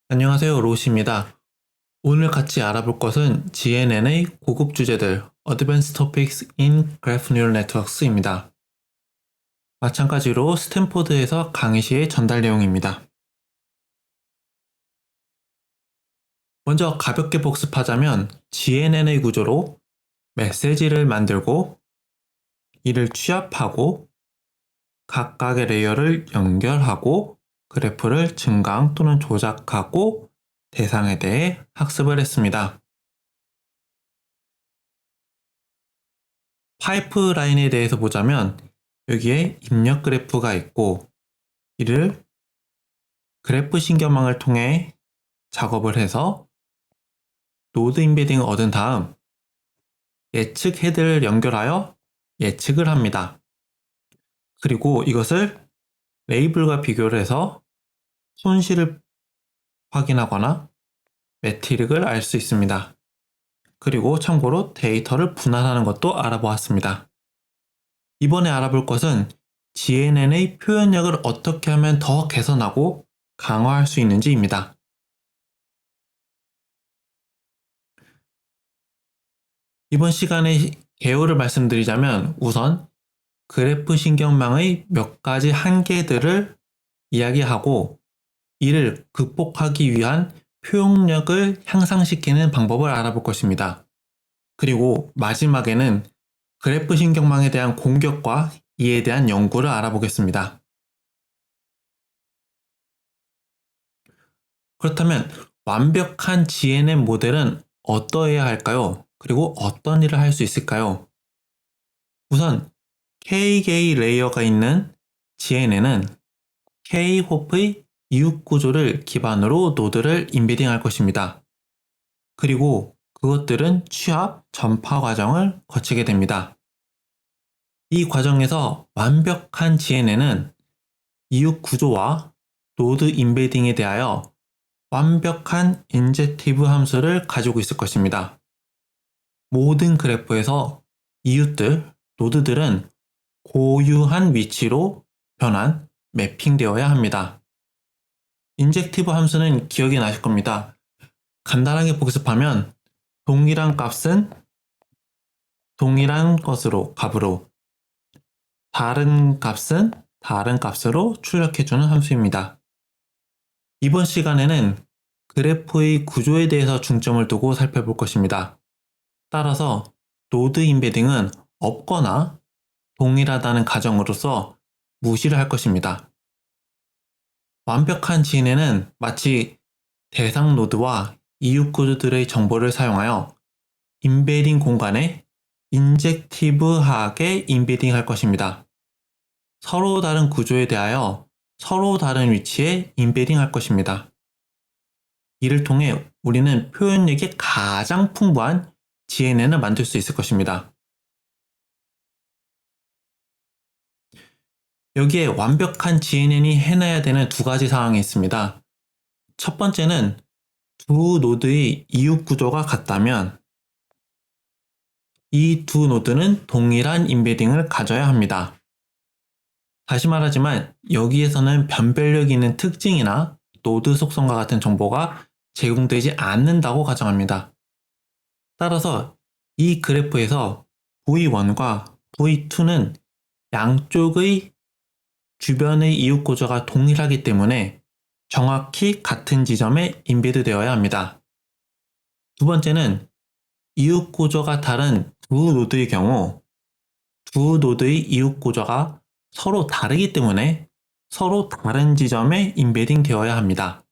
안녕하세요, 로시입니다. 오늘 같이 알아볼 것은 GNN의 고급 주제들 Advanced Topics in Graph Neural Networks입니다. 마찬가지로 스탠포드에서 강의 시의 전달 내용입니다. 먼저 가볍게 복습하자면 GNN의 구조로 메시지를 만들고 이를 취합하고 각각의 레이어를 연결하고 그래프를 증강 또는 조작하고 대상에 대해 학습을 했습니다. 파이프라인에 대해서 보자면 여기에 입력 그래프가 있고 이를 그래프 신경망을 통해 작업을 해서 노드 임베딩을 얻은 다음 예측 헤드를 연결하여 예측을 합니다. 그리고 이것을 레이블과 비교를 해서 손실을 확인하거나 매트릭을 알 수 있습니다. 그리고 참고로 데이터를 분할하는 것도 알아보았습니다. 이번에 알아볼 것은 GNN의 표현력을 어떻게 하면 더 개선하고 강화할 수 있는지입니다. 이번 시간에 개요를 말씀드리자면 우선 그래프 신경망의 몇 가지 한계들을 이야기하고 이를 극복하기 위한 표현력을 향상시키는 방법을 알아볼 것입니다. 그리고 마지막에는 그래프 신경망에 대한 공격과 이에 대한 연구를 알아보겠습니다. 그렇다면 완벽한 GNN 모델은 어떠해야 할까요? 그리고 어떤 일을 할 수 있을까요? 우선 K-게이 레이어가 있는 GNN은 K-홉의 이웃 구조를 기반으로 노드를 임베딩할 것입니다. 그리고 그것들은 취합, 전파 과정을 거치게 됩니다. 이 과정에서 완벽한 GNN은 이웃 구조와 노드 임베딩에 대하여 완벽한 인젝티브 함수를 가지고 있을 것입니다. 모든 그래프에서 이웃들, 노드들은 고유한 위치로 변환, 매핑되어야 합니다. 인젝티브 함수는 기억이 나실 겁니다. 간단하게 복습하면 동일한 값은 동일한 값으로, 다른 값은 다른 값으로 출력해주는 함수입니다. 이번 시간에는 그래프의 구조에 대해서 중점을 두고 살펴볼 것입니다. 따라서 노드 임베딩은 없거나 동일하다는 가정으로서 무시를 할 것입니다. 완벽한 GNN은 마치 대상 노드와 이웃 구조들의 정보를 사용하여 임베딩 공간에 인젝티브하게 임베딩 할 것입니다. 서로 다른 구조에 대하여 서로 다른 위치에 임베딩 할 것입니다. 이를 통해 우리는 표현력이 가장 풍부한 GNN을 만들 수 있을 것입니다. 여기에 완벽한 GNN이 해내야 되는 두 가지 사항이 있습니다. 첫 번째는 두 노드의 이웃 구조가 같다면 이 두 노드는 동일한 임베딩을 가져야 합니다. 다시 말하지만 여기에서는 변별력 있는 특징이나 노드 속성과 같은 정보가 제공되지 않는다고 가정합니다. 따라서 이 그래프에서 V1과 V2는 양쪽의 주변의 이웃 구조가 동일하기 때문에 정확히 같은 지점에 임베드 되어야 합니다. 두 번째는 이웃 구조가 다른 두 노드의 경우 두 노드의 이웃 구조가 서로 다르기 때문에 서로 다른 지점에 임베딩 되어야 합니다.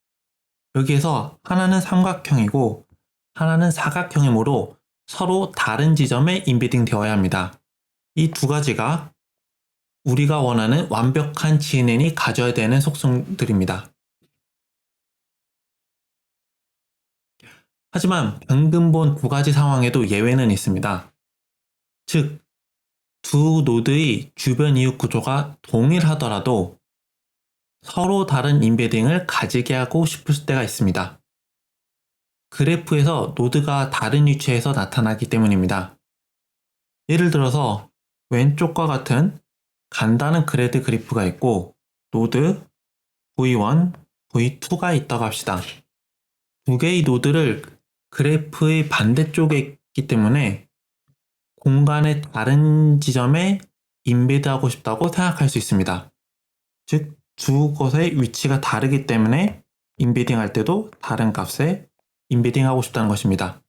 여기에서 하나는 삼각형이고 하나는 사각형이므로 서로 다른 지점에 임베딩 되어야 합니다. 이 두 가지가 우리가 원하는 완벽한 GNN이 가져야 되는 속성들입니다. 하지만 방금 본 두 가지 상황에도 예외는 있습니다. 즉, 두 노드의 주변 이웃 구조가 동일하더라도 서로 다른 임베딩을 가지게 하고 싶을 때가 있습니다. 그래프에서 노드가 다른 위치에서 나타나기 때문입니다. 예를 들어서 왼쪽과 같은 간단한 그래드 그래프가 있고 노드 V1, V2가 있다고 합시다. 두 개의 노드를 그래프의 반대쪽에 있기 때문에 공간의 다른 지점에 인베드하고 싶다고 생각할 수 있습니다. 즉, 두 곳의 위치가 다르기 때문에 인베딩 할 때도 다른 값에 인베딩 하고 싶다는 것입니다.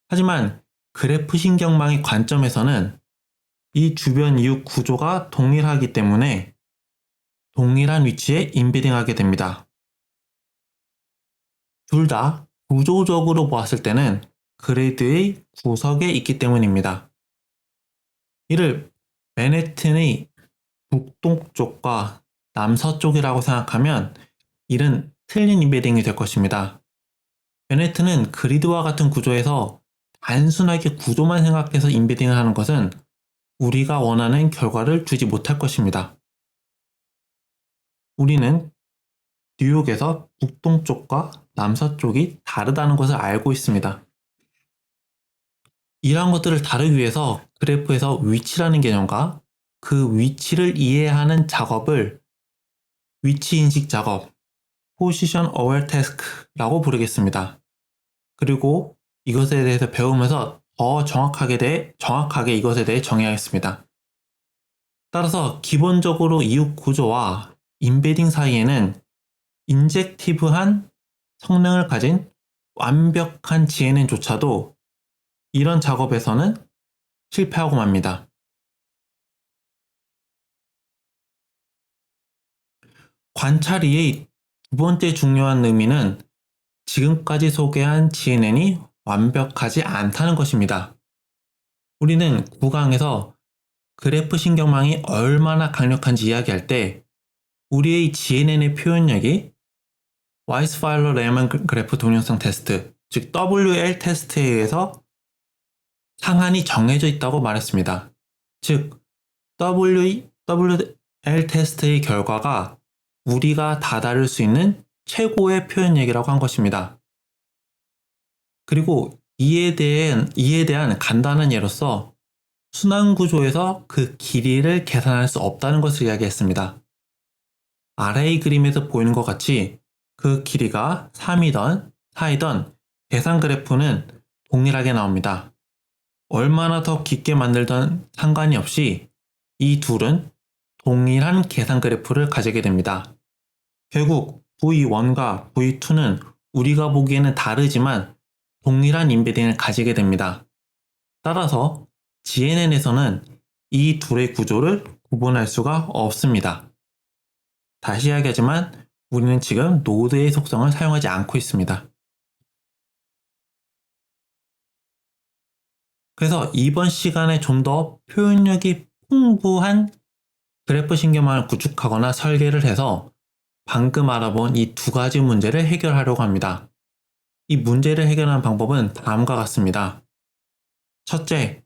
하지만 그래프 신경망의 관점에서는 이 주변 이웃 구조가 동일하기 때문에 동일한 위치에 인베딩 하게 됩니다. 둘 다 구조적으로 보았을 때는 그리드의 구석에 있기 때문입니다. 이를 맨해튼의 북동쪽과 남서쪽이라고 생각하면 이는 틀린 인베딩이 될 것입니다. 맨해튼은 그리드와 같은 구조에서 단순하게 구조만 생각해서 인베딩을 하는 것은 우리가 원하는 결과를 주지 못할 것입니다. 우리는 뉴욕에서 북동쪽과 남서쪽이 다르다는 것을 알고 있습니다. 이러한 것들을 다루기 위해서 그래프에서 위치라는 개념과 그 위치를 이해하는 작업을 위치인식 작업, Position Aware Task라고 부르겠습니다. 그리고 이것에 대해서 배우면서 더 정확하게 이것에 대해 정의하겠습니다. 따라서 기본적으로 이웃 구조와 인베딩 사이에는 인젝티브한 성능을 가진 완벽한 GNN조차도 이런 작업에서는 실패하고 맙니다. 관찰 이의 두 번째 중요한 의미는 지금까지 소개한 GNN이 완벽하지 않다는 것입니다. 우리는 9강에서 그래프 신경망이 얼마나 강력한지 이야기할 때 우리의 GNN의 표현력이 와이스파일러-레만 그래프 동영상 테스트, 즉 WL 테스트에 의해서 상한이 정해져 있다고 말했습니다. 즉 WL 테스트의 결과가 우리가 다다를 수 있는 최고의 표현력이라고 한 것입니다. 그리고 이에 대한 간단한 예로서 순환 구조에서 그 길이를 계산할 수 없다는 것을 이야기했습니다. 아래의 그림에서 보이는 것 같이 그 길이가 3이던 4이던 계산 그래프는 동일하게 나옵니다. 얼마나 더 깊게 만들던 상관이 없이 이 둘은 동일한 계산 그래프를 가지게 됩니다. 결국 V1과 V2는 우리가 보기에는 다르지만 동일한 인베딩을 가지게 됩니다. 따라서 GNN에서는 이 둘의 구조를 구분할 수가 없습니다. 다시 이야기하지만 우리는 지금 노드의 속성을 사용하지 않고 있습니다. 그래서 이번 시간에 좀 더 표현력이 풍부한 그래프 신경망을 구축하거나 설계를 해서 방금 알아본 이 두 가지 문제를 해결하려고 합니다. 이 문제를 해결하는 방법은 다음과 같습니다. 첫째,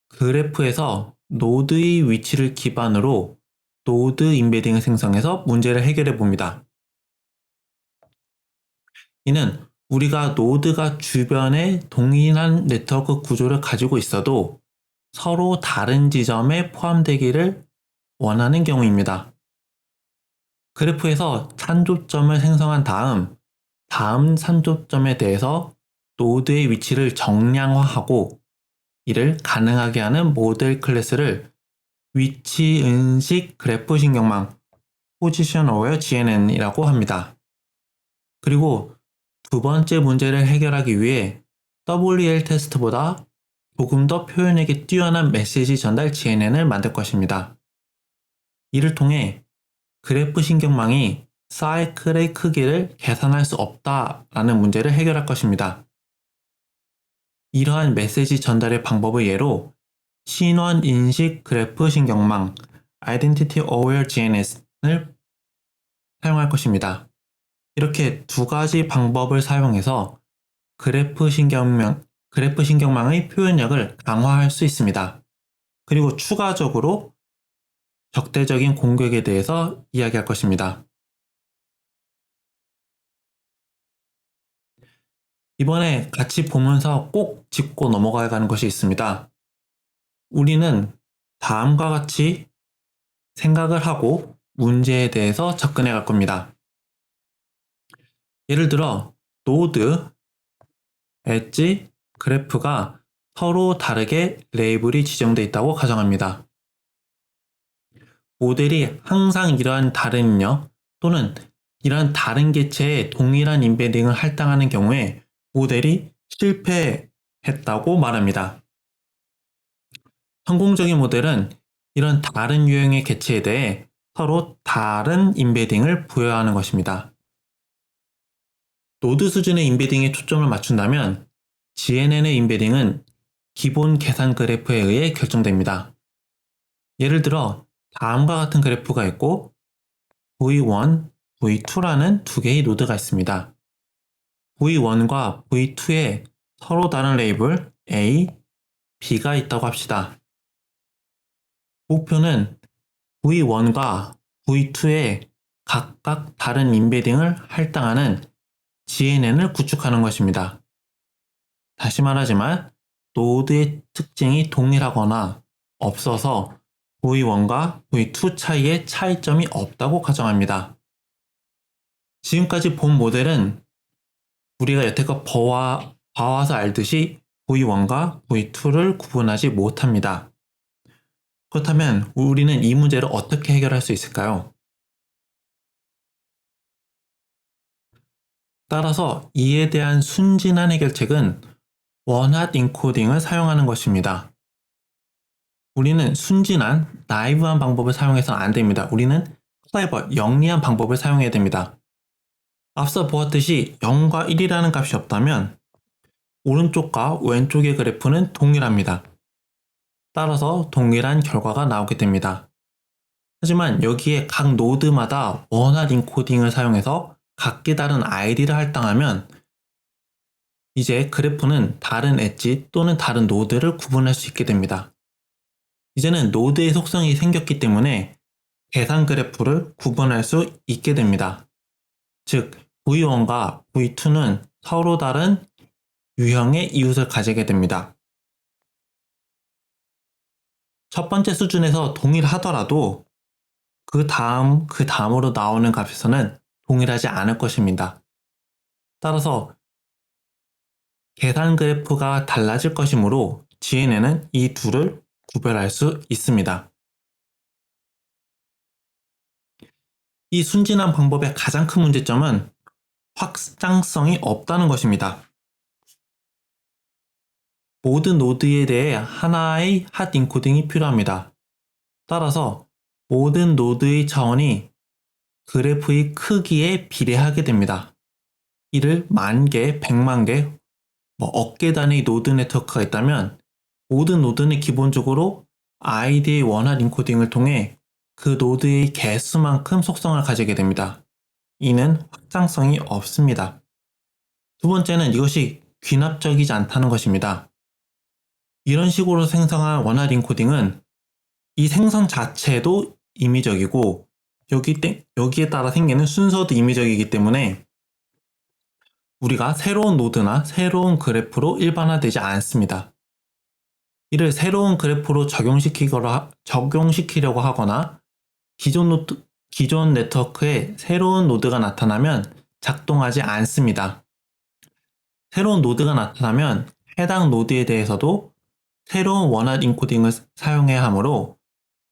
그래프에서 노드의 위치를 기반으로 노드 인베딩을 생성해서 문제를 해결해 봅니다. 이는 우리가 노드가 주변에 동일한 네트워크 구조를 가지고 있어도 서로 다른 지점에 포함되기를 원하는 경우입니다. 그래프에서 산조점을 생성한 다음 산조점에 대해서 노드의 위치를 정량화하고 이를 가능하게 하는 모델 클래스를 위치인식 그래프 신경망 Position Aware GNN이라고 합니다. 그리고 두 번째 문제를 해결하기 위해 WL 테스트보다 조금 더 표현력이 뛰어난 메시지 전달 GNN을 만들 것입니다. 이를 통해 그래프 신경망이 사이클의 크기를 계산할 수 없다라는 문제를 해결할 것입니다. 이러한 메시지 전달의 방법의 예로 신원 인식 그래프 신경망 Identity Aware GNS를 사용할 것입니다. 이렇게 두 가지 방법을 사용해서 그래프 신경망의 표현력을 강화할 수 있습니다. 그리고 추가적으로 적대적인 공격에 대해서 이야기할 것입니다. 이번에 같이 보면서 꼭 짚고 넘어가야 하는 것이 있습니다. 우리는 다음과 같이 생각을 하고 문제에 대해서 접근해 갈 겁니다. 예를 들어 노드, 엣지, 그래프가 서로 다르게 레이블이 지정되어 있다고 가정합니다. 모델이 항상 이러한 다른 입력 또는 이러한 다른 개체의 동일한 인베딩을 할당하는 경우에 모델이 실패했다고 말합니다. 성공적인 모델은 이런 다른 유형의 개체에 대해 서로 다른 인베딩을 부여하는 것입니다. 노드 수준의 인베딩에 초점을 맞춘다면 GNN의 인베딩은 기본 계산 그래프에 의해 결정됩니다. 예를 들어 다음과 같은 그래프가 있고 V1, V2라는 두 개의 노드가 있습니다. V1과 V2에 서로 다른 레이블 A, B가 있다고 합시다. 목표는 V1과 V2에 각각 다른 인베딩을 할당하는 GNN을 구축하는 것입니다. 다시 말하지만 노드의 특징이 동일하거나 없어서 V1과 V2 차이에 차이점이 없다고 가정합니다. 지금까지 본 모델은 우리가 여태껏 봐와서 알듯이 V1과 V2를 구분하지 못합니다. 그렇다면 우리는 이 문제를 어떻게 해결할 수 있을까요? 따라서 이에 대한 순진한 해결책은 원핫 인코딩을 사용하는 것입니다. 우리는 순진한, 나이브한 방법을 사용해서는 안 됩니다. 우리는 클레버, 영리한 방법을 사용해야 됩니다. 앞서 보았듯이 0과 1이라는 값이 없다면 오른쪽과 왼쪽의 그래프는 동일합니다. 따라서 동일한 결과가 나오게 됩니다. 하지만 여기에 각 노드마다 원핫 인코딩을 사용해서 각기 다른 id를 할당하면 이제 그래프는 다른 엣지 또는 다른 노드를 구분할 수 있게 됩니다. 이제는 노드의 속성이 생겼기 때문에 계산 그래프를 구분할 수 있게 됩니다. 즉, V1과 V2는 서로 다른 유형의 이웃을 가지게 됩니다. 첫 번째 수준에서 동일하더라도 그 다음으로 나오는 값에서는 동일하지 않을 것입니다. 따라서 계산 그래프가 달라질 것이므로 GNN은 이 둘을 구별할 수 있습니다. 이 순진한 방법의 가장 큰 문제점은 확장성이 없다는 것입니다. 모든 노드에 대해 하나의 핫 인코딩이 필요합니다. 따라서 모든 노드의 차원이 그래프의 크기에 비례하게 됩니다. 이를 10,000개, 1,000,000개, 억 개 단위의 노드 네트워크가 있다면 모든 노드는 기본적으로 id의 원핫 인코딩을 통해 그 노드의 개수만큼 속성을 가지게 됩니다. 이는 확장성이 없습니다. 두 번째는 이것이 귀납적이지 않다는 것입니다. 이런 식으로 생성한 원핫 인코딩은 이 생성 자체도 임의적이고 여기에 따라 생기는 순서도 임의적이기 때문에 우리가 새로운 노드나 새로운 그래프로 일반화되지 않습니다. 이를 새로운 그래프로 적용시키려고 하거나 기존 네트워크에 새로운 노드가 나타나면 작동하지 않습니다. 새로운 노드가 나타나면 해당 노드에 대해서도 새로운 원핫 인코딩을 사용해야 하므로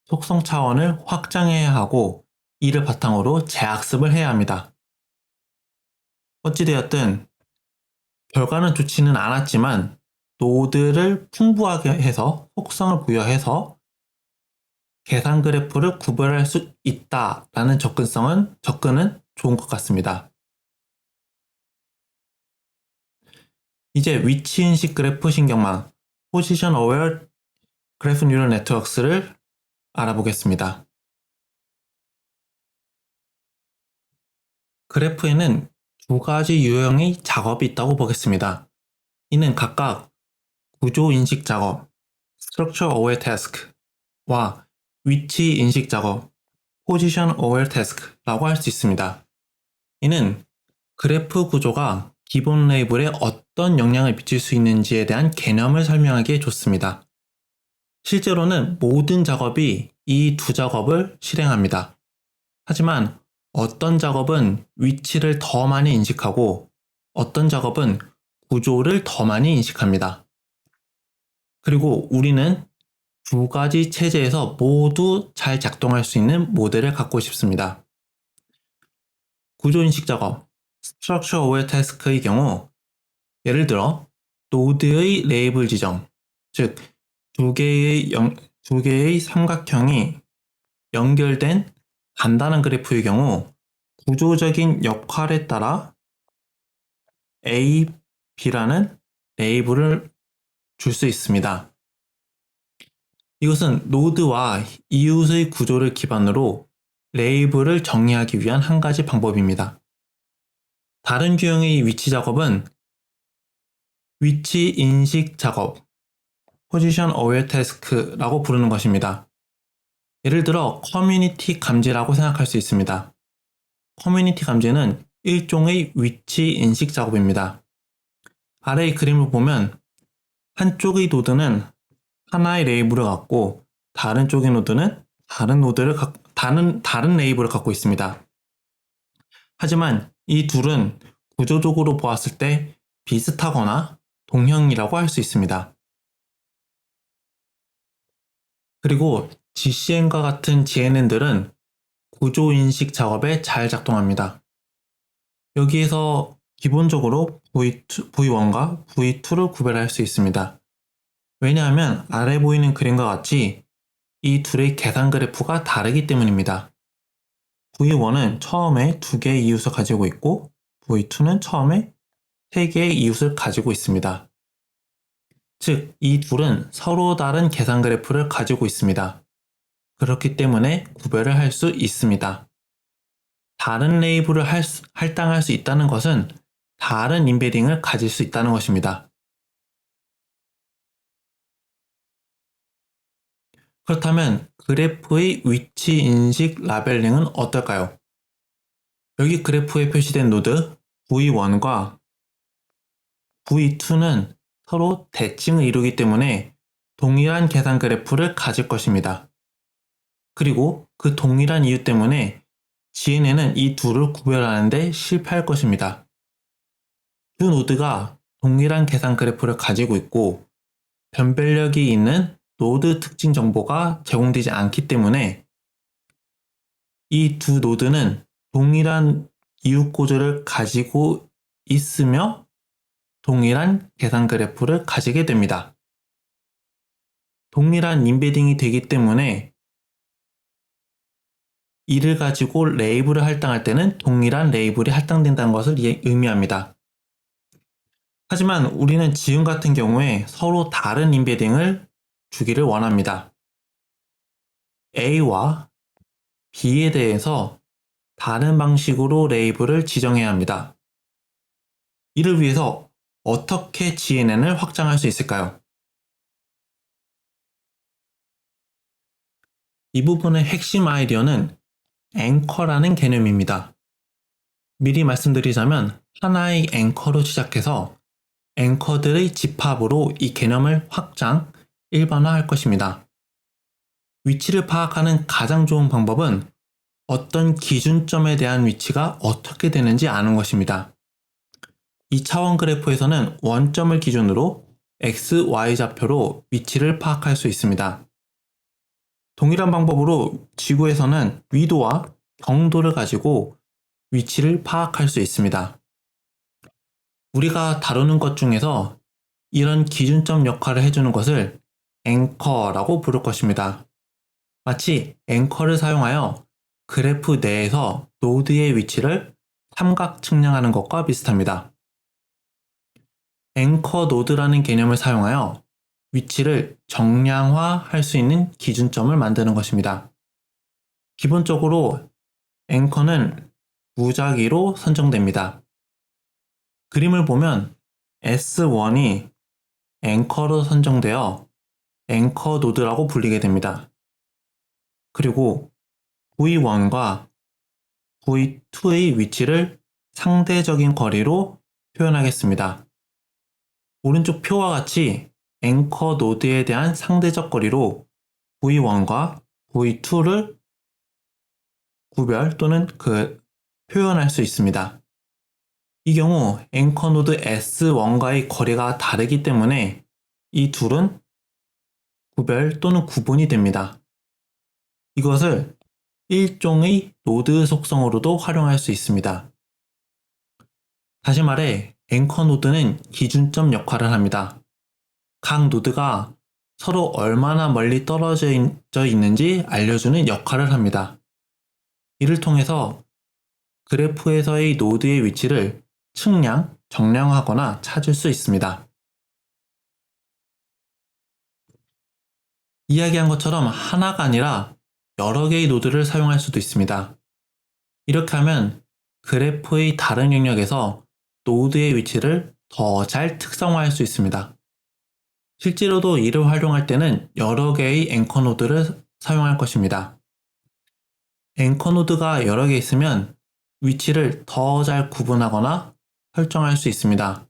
속성 차원을 확장해야 하고 이를 바탕으로 재학습을 해야 합니다. 어찌되었든 결과는 좋지는 않았지만 노드를 풍부하게 해서 속성을 부여해서 계산 그래프를 구별할 수 있다라는 접근은 좋은 것 같습니다. 이제 위치 인식 그래프 신경망 Position Aware Graph Neural Networks를 알아보겠습니다. 그래프에는 두 가지 유형의 작업이 있다고 보겠습니다. 이는 각각 구조 인식 작업, Structure Aware Task와 위치 인식 작업, Position Aware Task라고 할 수 있습니다. 이는 그래프 구조가 기본 레이블에 어떤 영향을 미칠 수 있는지에 대한 개념을 설명하기에 좋습니다. 실제로는 모든 작업이 이 두 작업을 실행합니다. 하지만 어떤 작업은 위치를 더 많이 인식하고 어떤 작업은 구조를 더 많이 인식합니다. 그리고 우리는 두 가지 체제에서 모두 잘 작동할 수 있는 모델을 갖고 싶습니다. 구조인식 작업, Structure Aware Task의 경우 예를 들어 노드의 레이블 지정, 즉 두 개의 삼각형이 연결된 간단한 그래프의 경우 구조적인 역할에 따라 A, B라는 레이블을 줄 수 있습니다. 이것은 노드와 이웃의 구조를 기반으로 레이블을 정리하기 위한 한 가지 방법입니다. 다른 유형의 위치 작업은 위치 인식 작업, Position Aware Task라고 부르는 것입니다. 예를 들어 커뮤니티 감지라고 생각할 수 있습니다. 커뮤니티 감지는 일종의 위치 인식 작업입니다. 아래의 그림을 보면 한쪽의 노드는 하나의 레이블을 갖고 다른 쪽의 노드는 다른 레이블을 갖고 있습니다. 하지만 이 둘은 구조적으로 보았을 때 비슷하거나 동형이라고 할 수 있습니다. 그리고 GCN과 같은 GNN들은 구조인식 작업에 잘 작동합니다. 여기에서 기본적으로 V1과 V2를 구별할 수 있습니다. 왜냐하면 아래 보이는 그림과 같이 이 둘의 계산 그래프가 다르기 때문입니다. V1은 처음에 2개의 이웃을 가지고 있고 V2는 처음에 3개의 이웃을 가지고 있습니다. 즉, 이 둘은 서로 다른 계산 그래프를 가지고 있습니다. 그렇기 때문에 구별을 할 수 있습니다. 다른 레이블을 할당할 수 있다는 것은 다른 인베딩을 가질 수 있다는 것입니다. 그렇다면 그래프의 위치 인식 라벨링은 어떨까요? 여기 그래프에 표시된 노드 V1과 V2는 서로 대칭을 이루기 때문에 동일한 계산 그래프를 가질 것입니다. 그리고 그 동일한 이유 때문에 GNN은 이 둘을 구별하는 데 실패할 것입니다. 두 노드가 동일한 계산 그래프를 가지고 있고 변별력이 있는 노드 특징 정보가 제공되지 않기 때문에 이 두 노드는 동일한 이웃 구조를 가지고 있으며 동일한 계산 그래프를 가지게 됩니다. 동일한 인베딩이 되기 때문에 이를 가지고 레이블을 할당할 때는 동일한 레이블이 할당된다는 것을 의미합니다. 하지만 우리는 지금 같은 경우에 서로 다른 인베딩을 주기를 원합니다. A와 B에 대해서 다른 방식으로 레이블을 지정해야 합니다. 이를 위해서 어떻게 GNN을 확장할 수 있을까요? 이 부분의 핵심 아이디어는 앵커라는 개념입니다. 미리 말씀드리자면 하나의 앵커로 시작해서 앵커들의 집합으로 이 개념을 확장, 일반화할 것입니다. 위치를 파악하는 가장 좋은 방법은 어떤 기준점에 대한 위치가 어떻게 되는지 아는 것입니다. 2차원 그래프에서는 원점을 기준으로 x, y 좌표로 위치를 파악할 수 있습니다. 동일한 방법으로 지구에서는 위도와 경도를 가지고 위치를 파악할 수 있습니다. 우리가 다루는 것 중에서 이런 기준점 역할을 해주는 것을 앵커라고 부를 것입니다. 마치 앵커를 사용하여 그래프 내에서 노드의 위치를 삼각 측량하는 것과 비슷합니다. 앵커 노드라는 개념을 사용하여 위치를 정량화할 수 있는 기준점을 만드는 것입니다. 기본적으로 앵커는 무작위로 선정됩니다. 그림을 보면 S1이 앵커로 선정되어 앵커 노드라고 불리게 됩니다. 그리고 V1과 V2의 위치를 상대적인 거리로 표현하겠습니다. 오른쪽 표와 같이 앵커 노드에 대한 상대적 거리로 V1과 V2를 구별 또는 표현할 수 있습니다. 이 경우 앵커 노드 S1과의 거리가 다르기 때문에 이 둘은 구별 또는 구분이 됩니다. 이것을 일종의 노드 속성으로도 활용할 수 있습니다. 다시 말해 앵커 노드는 기준점 역할을 합니다. 각 노드가 서로 얼마나 멀리 떨어져 있는지 알려주는 역할을 합니다. 이를 통해서 그래프에서의 노드의 위치를 측량, 정량하거나 찾을 수 있습니다. 이야기한 것처럼 하나가 아니라 여러 개의 노드를 사용할 수도 있습니다. 이렇게 하면 그래프의 다른 영역에서 노드의 위치를 더 잘 특성화할 수 있습니다. 실제로도 이를 활용할 때는 여러 개의 앵커 노드를 사용할 것입니다. 앵커 노드가 여러 개 있으면 위치를 더 잘 구분하거나 설정할 수 있습니다.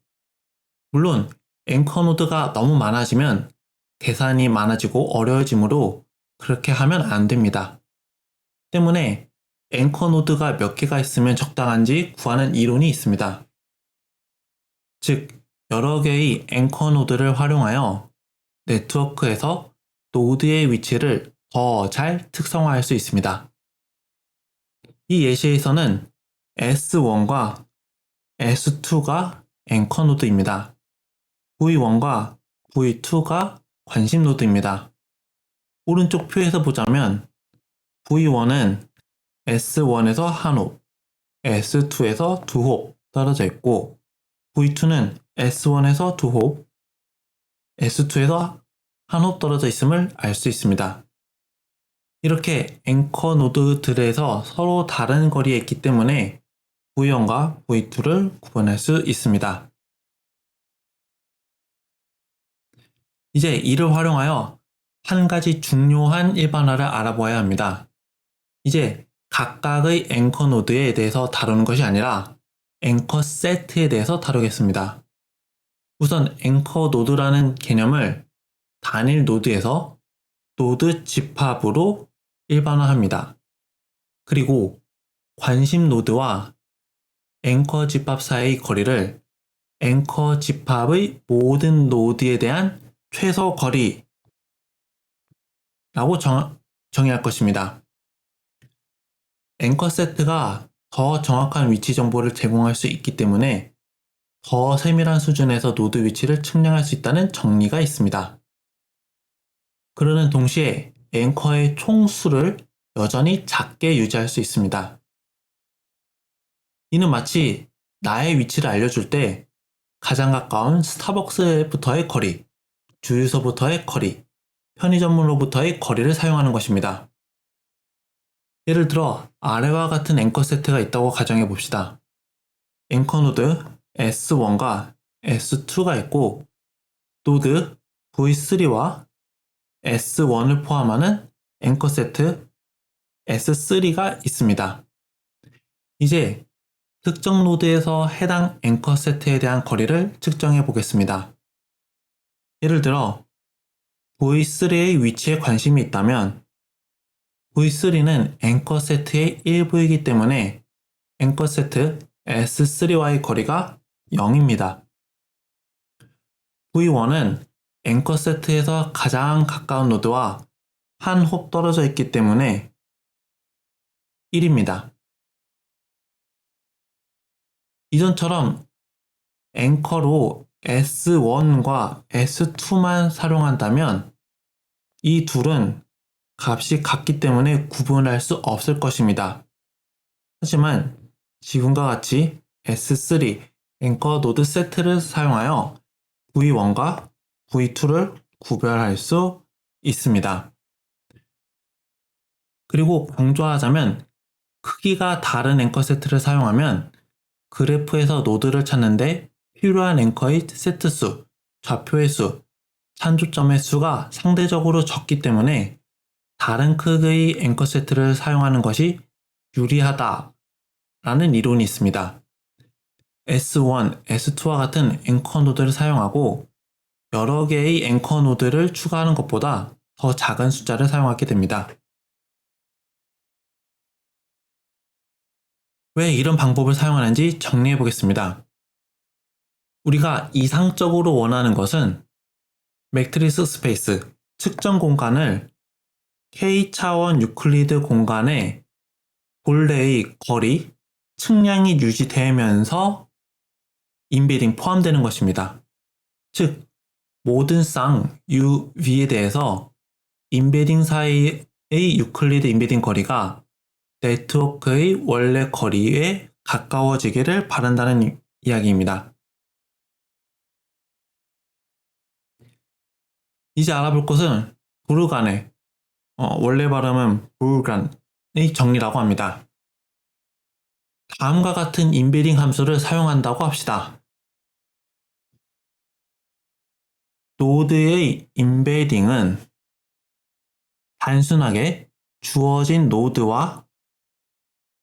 물론 앵커 노드가 너무 많아지면 계산이 많아지고 어려워지므로 그렇게 하면 안 됩니다. 때문에 앵커 노드가 몇 개가 있으면 적당한지 구하는 이론이 있습니다. 즉, 여러 개의 앵커 노드를 활용하여 네트워크에서 노드의 위치를 더 잘 특성화할 수 있습니다. 이 예시에서는 S1과 S2가 앵커 노드입니다. V1과 V2가 관심 노드입니다. 오른쪽 표에서 보자면 V1은 S1에서 한 홉, S2에서 두 홉 떨어져 있고 V2는 S1에서 두 홉, S2에서 한 홉 떨어져 있음을 알 수 있습니다. 이렇게 앵커 노드들에서 서로 다른 거리에 있기 때문에 V1과 V2를 구분할 수 있습니다. 이제 이를 활용하여 한 가지 중요한 일반화를 알아보아야 합니다. 이제 각각의 앵커 노드에 대해서 다루는 것이 아니라 앵커 세트에 대해서 다루겠습니다. 우선 앵커 노드라는 개념을 단일 노드에서 노드 집합으로 일반화합니다. 그리고 관심 노드와 앵커 집합 사이의 거리를 앵커 집합의 모든 노드에 대한 최소 거리라고 정의할 것입니다. 앵커 세트가 더 정확한 위치 정보를 제공할 수 있기 때문에 더 세밀한 수준에서 노드 위치를 측량할 수 있다는 정리가 있습니다. 그러는 동시에 앵커의 총수를 여전히 작게 유지할 수 있습니다. 이는 마치 나의 위치를 알려줄 때 가장 가까운 스타벅스부터의 거리, 주유소부터의 거리, 편의점으로부터의 거리를 사용하는 것입니다. 예를 들어 아래와 같은 앵커 세트가 있다고 가정해 봅시다. 앵커 노드 S1과 S2가 있고 노드 V3와 S1을 포함하는 앵커 세트 S3가 있습니다. 이제 특정 노드에서 해당 앵커 세트에 대한 거리를 측정해 보겠습니다. 예를 들어 V3의 위치에 관심이 있다면 V3는 앵커 세트의 일부이기 때문에 앵커 세트 S3와의 거리가 0입니다. V1은 앵커 세트에서 가장 가까운 노드와 한 홉 떨어져 있기 때문에 1입니다. 이전처럼 앵커로 S1과 S2만 사용한다면 이 둘은 값이 같기 때문에 구분할 수 없을 것입니다. 하지만 지금과 같이 S3 앵커 노드 세트를 사용하여 V1과 V2를 구별할 수 있습니다. 그리고 강조하자면 크기가 다른 앵커 세트를 사용하면 그래프에서 노드를 찾는데 필요한 앵커의 세트 수, 좌표의 수, 참조점의 수가 상대적으로 적기 때문에 다른 크기의 앵커 세트를 사용하는 것이 유리하다라는 이론이 있습니다. S1, S2와 같은 앵커 노드를 사용하고 여러 개의 앵커 노드를 추가하는 것보다 더 작은 숫자를 사용하게 됩니다. 왜 이런 방법을 사용하는지 정리해 보겠습니다. 우리가 이상적으로 원하는 것은 매트리스 스페이스, 측정 공간을 K차원 유클리드 공간의 본래의 거리, 측량이 유지되면서 인베딩 포함되는 것입니다. 즉, 모든 쌍 UV에 대해서 인베딩 사이의 유클리드 인베딩 거리가 네트워크의 원래 거리에 가까워지기를 바란다는 이야기입니다. 이제 알아볼 것은 부르간의 원래 발음은 부르간의 정리라고 합니다. 다음과 같은 인베딩 함수를 사용한다고 합시다. 노드의 인베딩은 단순하게 주어진 노드와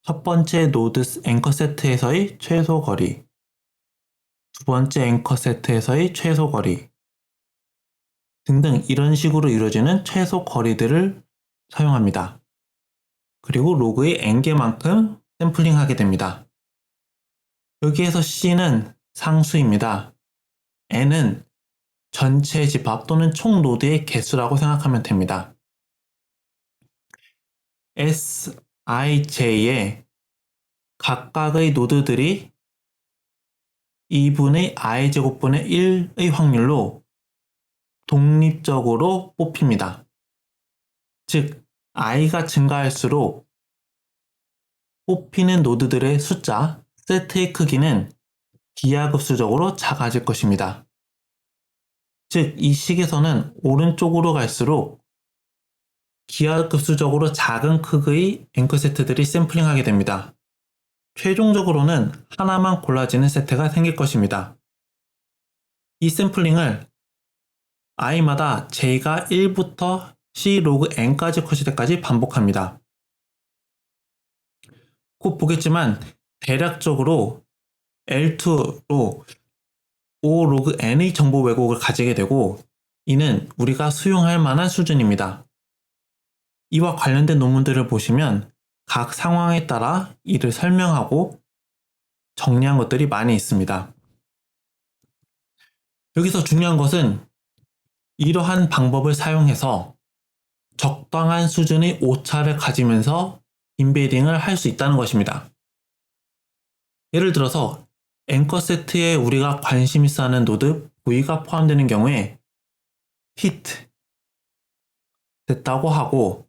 첫 번째 노드 앵커 세트에서의 최소 거리, 두 번째 앵커 세트에서의 최소 거리 등등 이런 식으로 이루어지는 최소 거리들을 사용합니다. 그리고 로그의 n개만큼 샘플링하게 됩니다. 여기에서 C는 상수입니다. N은 전체 집합 또는 총 노드의 개수라고 생각하면 됩니다. Sij의 각각의 노드들이 2분의 i제곱분의 1의 확률로 독립적으로 뽑힙니다. 즉, i가 증가할수록 뽑히는 노드들의 숫자, 세트의 크기는 기하급수적으로 작아질 것입니다. 즉, 이 식에서는 오른쪽으로 갈수록 기하급수적으로 작은 크기의 앵커 세트들이 샘플링하게 됩니다. 최종적으로는 하나만 골라지는 세트가 생길 것입니다. 이 샘플링을 i마다 j가 1부터 c 로그 n까지 커질 때까지 반복합니다. 곧 보겠지만 대략적으로 L2로 O 로그 n의 정보 왜곡을 가지게 되고 이는 우리가 수용할 만한 수준입니다. 이와 관련된 논문들을 보시면 각 상황에 따라 이를 설명하고 정리한 것들이 많이 있습니다. 여기서 중요한 것은 이러한 방법을 사용해서 적당한 수준의 오차를 가지면서 인베딩을 할 수 있다는 것입니다. 예를 들어서 앵커 세트에 우리가 관심 있어 하는 노드 V가 포함되는 경우에 히트 됐다고 하고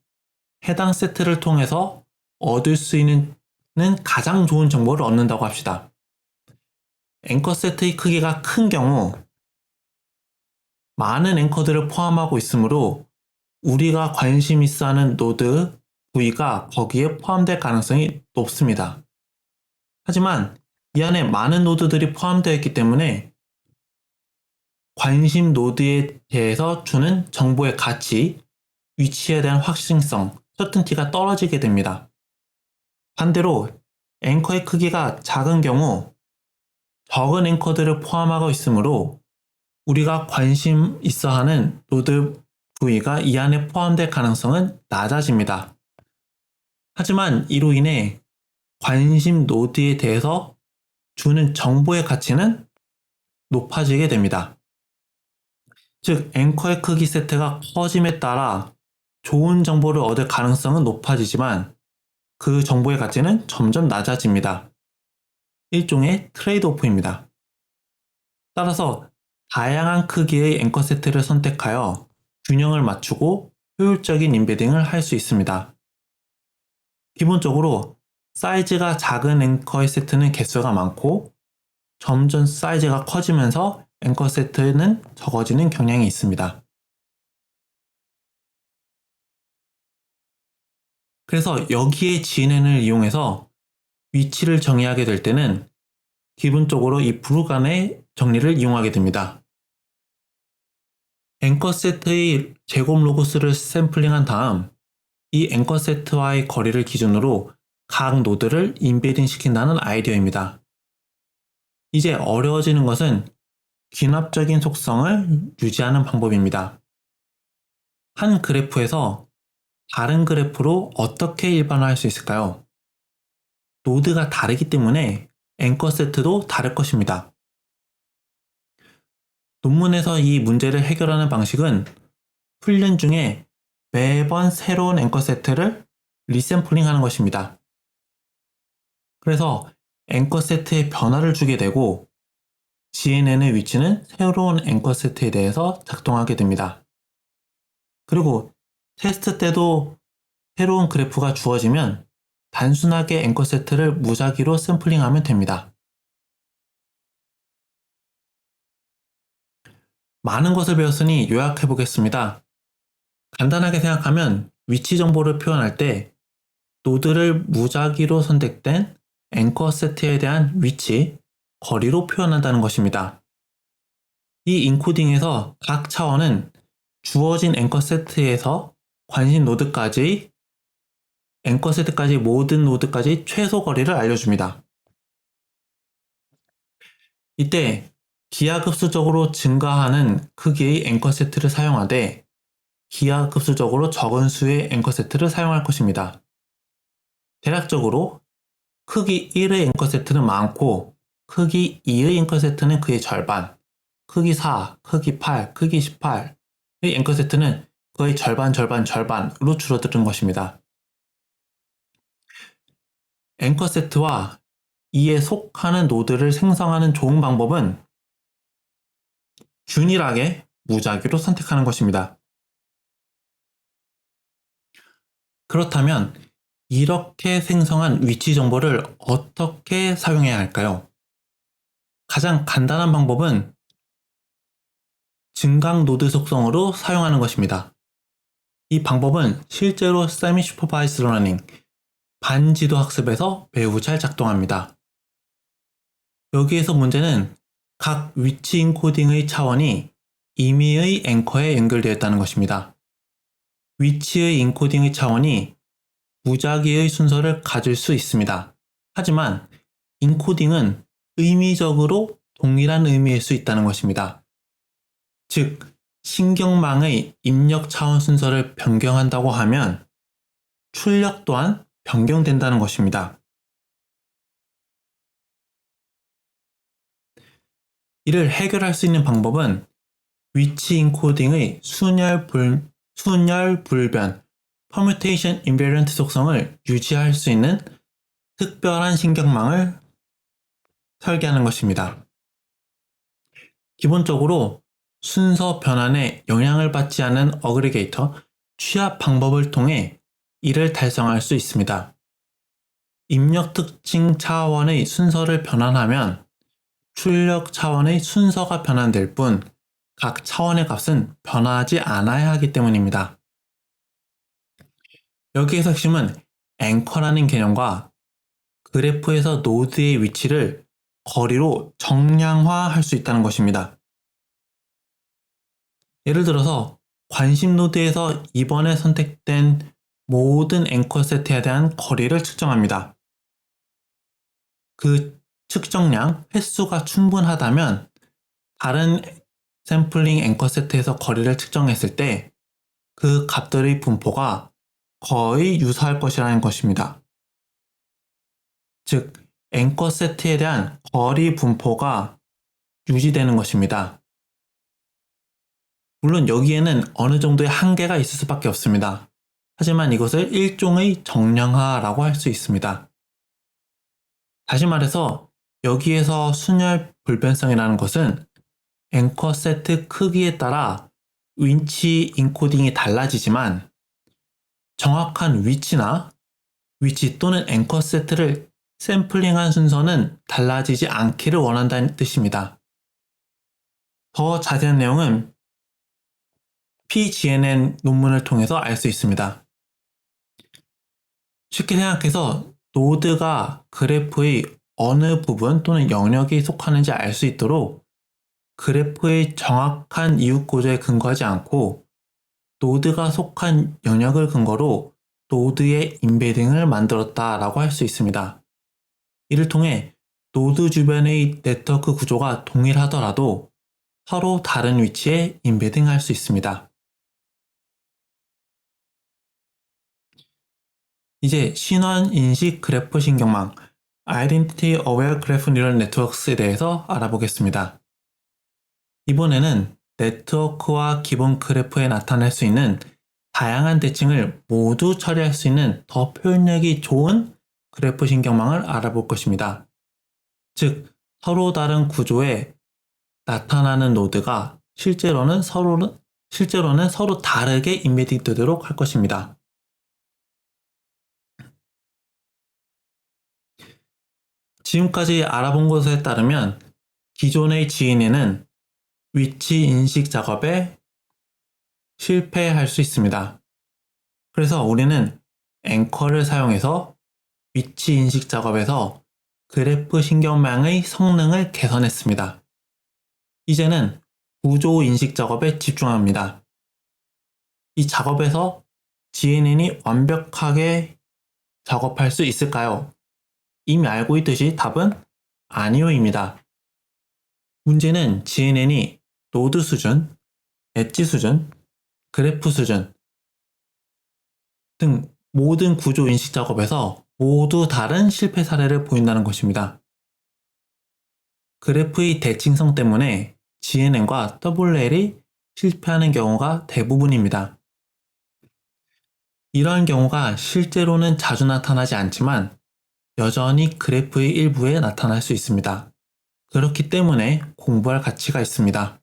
해당 세트를 통해서 얻을 수 있는 가장 좋은 정보를 얻는다고 합시다. 앵커 세트의 크기가 큰 경우 많은 앵커들을 포함하고 있으므로 우리가 관심 있어 하는 노드 V가 거기에 포함될 가능성이 높습니다. 하지만 이 안에 많은 노드들이 포함되어 있기 때문에 관심 노드에 대해서 주는 정보의 가치, 위치에 대한 확실성, 서튼티가 떨어지게 됩니다. 반대로 앵커의 크기가 작은 경우 적은 앵커들을 포함하고 있으므로 우리가 관심 있어 하는 노드 V가 이 안에 포함될 가능성은 낮아집니다. 하지만 이로 인해 관심 노드에 대해서 주는 정보의 가치는 높아지게 됩니다. 즉, 앵커의 크기 세트가 커짐에 따라 좋은 정보를 얻을 가능성은 높아지지만 그 정보의 가치는 점점 낮아집니다. 일종의 트레이드 오프입니다. 따라서 다양한 크기의 앵커 세트를 선택하여 균형을 맞추고 효율적인 인베딩을 할 수 있습니다. 기본적으로 사이즈가 작은 앵커의 세트는 개수가 많고 점점 사이즈가 커지면서 앵커 세트는 적어지는 경향이 있습니다. 그래서 여기에 GNN을 이용해서 위치를 정의하게 될 때는 기본적으로 이 부르간의 정리를 이용하게 됩니다. 앵커 세트의 제곱 로그스를 샘플링한 다음 이 앵커 세트와의 거리를 기준으로 각 노드를 인베딩 시킨다는 아이디어입니다. 이제 어려워지는 것은 귀납적인 속성을 유지하는 방법입니다. 한 그래프에서 다른 그래프로 어떻게 일반화할 수 있을까요? 노드가 다르기 때문에 앵커 세트도 다를 것입니다. 논문에서 이 문제를 해결하는 방식은 훈련 중에 매번 새로운 앵커 세트를 리샘플링 하는 것입니다. 그래서 앵커 세트에 변화를 주게 되고 GNN의 위치는 새로운 앵커 세트에 대해서 작동하게 됩니다. 그리고 테스트 때도 새로운 그래프가 주어지면 단순하게 앵커 세트를 무작위로 샘플링하면 됩니다. 많은 것을 배웠으니 요약해 보겠습니다. 간단하게 생각하면 위치 정보를 표현할 때 노드를 무작위로 선택된 앵커 세트에 대한 위치, 거리로 표현한다는 것입니다. 이 인코딩에서 각 차원은 주어진 앵커 세트에서 관심 노드까지 앵커 세트까지 모든 노드까지 최소 거리를 알려줍니다. 이때 기하급수적으로 증가하는 크기의 앵커 세트를 사용하되 기하급수적으로 적은 수의 앵커 세트를 사용할 것입니다. 대략적으로 크기 1의 앵커 세트는 많고 크기 2의 앵커 세트는 그의 절반, 크기 4, 크기 8, 크기 18의 앵커 세트는 거의 절반으로 줄어드는 것입니다. 앵커 세트와 이에 속하는 노드를 생성하는 좋은 방법은 균일하게 무작위로 선택하는 것입니다. 그렇다면 이렇게 생성한 위치 정보를 어떻게 사용해야 할까요? 가장 간단한 방법은 증강 노드 속성으로 사용하는 것입니다. 이 방법은 실제로 세미 슈퍼바이스드 러닝, 반지도 학습에서 매우 잘 작동합니다. 여기에서 문제는 각 위치 인코딩의 차원이 임의의 앵커에 연결되어 있다는 것입니다. 위치의 인코딩의 차원이 무작위의 순서를 가질 수 있습니다. 하지만 인코딩은 의미적으로 동일한 의미일 수 있다는 것입니다. 즉, 신경망의 입력 차원 순서를 변경한다고 하면 출력 또한 변경된다는 것입니다. 이를 해결할 수 있는 방법은 위치 인코딩의 순열 불변 permutation invariant 속성을 유지할 수 있는 특별한 신경망을 설계하는 것입니다. 기본적으로 순서 변환에 영향을 받지 않는 어그리게이터 취합 방법을 통해 이를 달성할 수 있습니다. 입력 특징 차원의 순서를 변환하면 출력 차원의 순서가 변환될 뿐 각 차원의 값은 변화하지 않아야 하기 때문입니다. 여기에서 핵심은 앵커라는 개념과 그래프에서 노드의 위치를 거리로 정량화할 수 있다는 것입니다. 예를 들어서 관심 노드에서 이번에 선택된 모든 앵커 세트에 대한 거리를 측정합니다. 그 측정량 횟수가 충분하다면 다른 샘플링 앵커 세트에서 거리를 측정했을 때 그 값들의 분포가 거의 유사할 것이라는 것입니다. 즉, 앵커 세트에 대한 거리 분포가 유지되는 것입니다. 물론 여기에는 어느 정도의 한계가 있을 수밖에 없습니다. 하지만 이것을 일종의 정량화라고 할 수 있습니다. 다시 말해서 여기에서 순열 불변성이라는 것은 앵커 세트 크기에 따라 위치 인코딩이 달라지지만 정확한 위치 또는 앵커 세트를 샘플링한 순서는 달라지지 않기를 원한다는 뜻입니다. 더 자세한 내용은 PGNN 논문을 통해서 알 수 있습니다. 쉽게 생각해서 노드가 그래프의 어느 부분 또는 영역에 속하는지 알 수 있도록 그래프의 정확한 이웃 구조에 근거하지 않고 노드가 속한 영역을 근거로 노드의 인베딩을 만들었다라고 할 수 있습니다. 이를 통해 노드 주변의 네트워크 구조가 동일하더라도 서로 다른 위치에 인베딩할 수 있습니다. 이제 신원 인식 그래프 신경망 Identity Aware Graph Neural Networks에 대해서 알아보겠습니다. 이번에는 네트워크와 기본 그래프에 나타낼 수 있는 다양한 대칭을 모두 처리할 수 있는 더 표현력이 좋은 그래프 신경망을 알아볼 것입니다. 즉, 서로 다른 구조에 나타나는 노드가 실제로는 서로 다르게 인베딩 되도록 할 것입니다. 지금까지 알아본 것에 따르면 기존의 GNN은 위치 인식 작업에 실패할 수 있습니다. 그래서 우리는 앵커를 사용해서 위치 인식 작업에서 그래프 신경망의 성능을 개선했습니다. 이제는 구조 인식 작업에 집중합니다. 이 작업에서 GNN이 완벽하게 작업할 수 있을까요? 이미 알고 있듯이 답은 아니오입니다. 문제는 GNN이 노드 수준, 엣지 수준, 그래프 수준 등 모든 구조 인식 작업에서 모두 다른 실패 사례를 보인다는 것입니다. 그래프의 대칭성 때문에 GNN과 WL이 실패하는 경우가 대부분입니다. 이러한 경우가 실제로는 자주 나타나지 않지만 여전히 그래프의 일부에 나타날 수 있습니다. 그렇기 때문에 공부할 가치가 있습니다.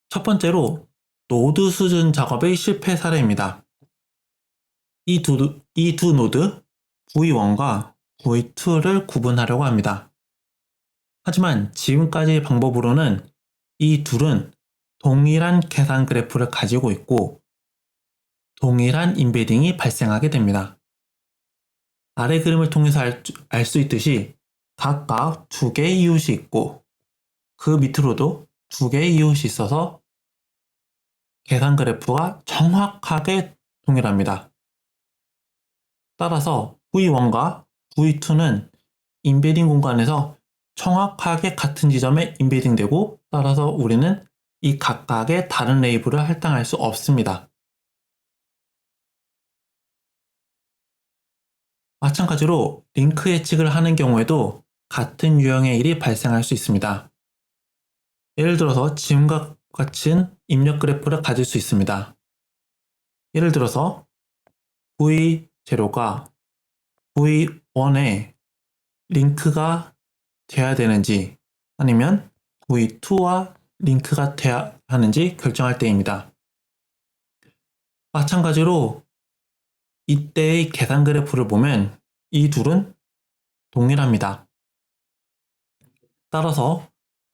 첫 번째로 노드 수준 작업의 실패 사례입니다. 이 두 노드 V1과 V2를 구분하려고 합니다. 하지만 지금까지의 방법으로는 이 둘은 동일한 계산 그래프를 가지고 있고 동일한 인베딩이 발생하게 됩니다. 아래 그림을 통해서 알 수 있듯이 각각 두 개의 이웃이 있고 그 밑으로도 두 개의 이웃이 있어서 계산 그래프가 정확하게 동일합니다. 따라서 V1과 V2는 인베딩 공간에서 정확하게 같은 지점에 인베딩 되고 따라서 우리는 이 각각의 다른 레이블을 할당할 수 없습니다. 마찬가지로 링크 예측을 하는 경우에도 같은 유형의 일이 발생할 수 있습니다. 예를 들어서 지금과 같은 입력 그래프를 가질 수 있습니다. 예를 들어서 V0가 V1에 링크가 돼야 되는지 아니면 V2와 링크가 돼야 하는지 결정할 때입니다. 마찬가지로 이때의 계산 그래프를 보면 이 둘은 동일합니다. 따라서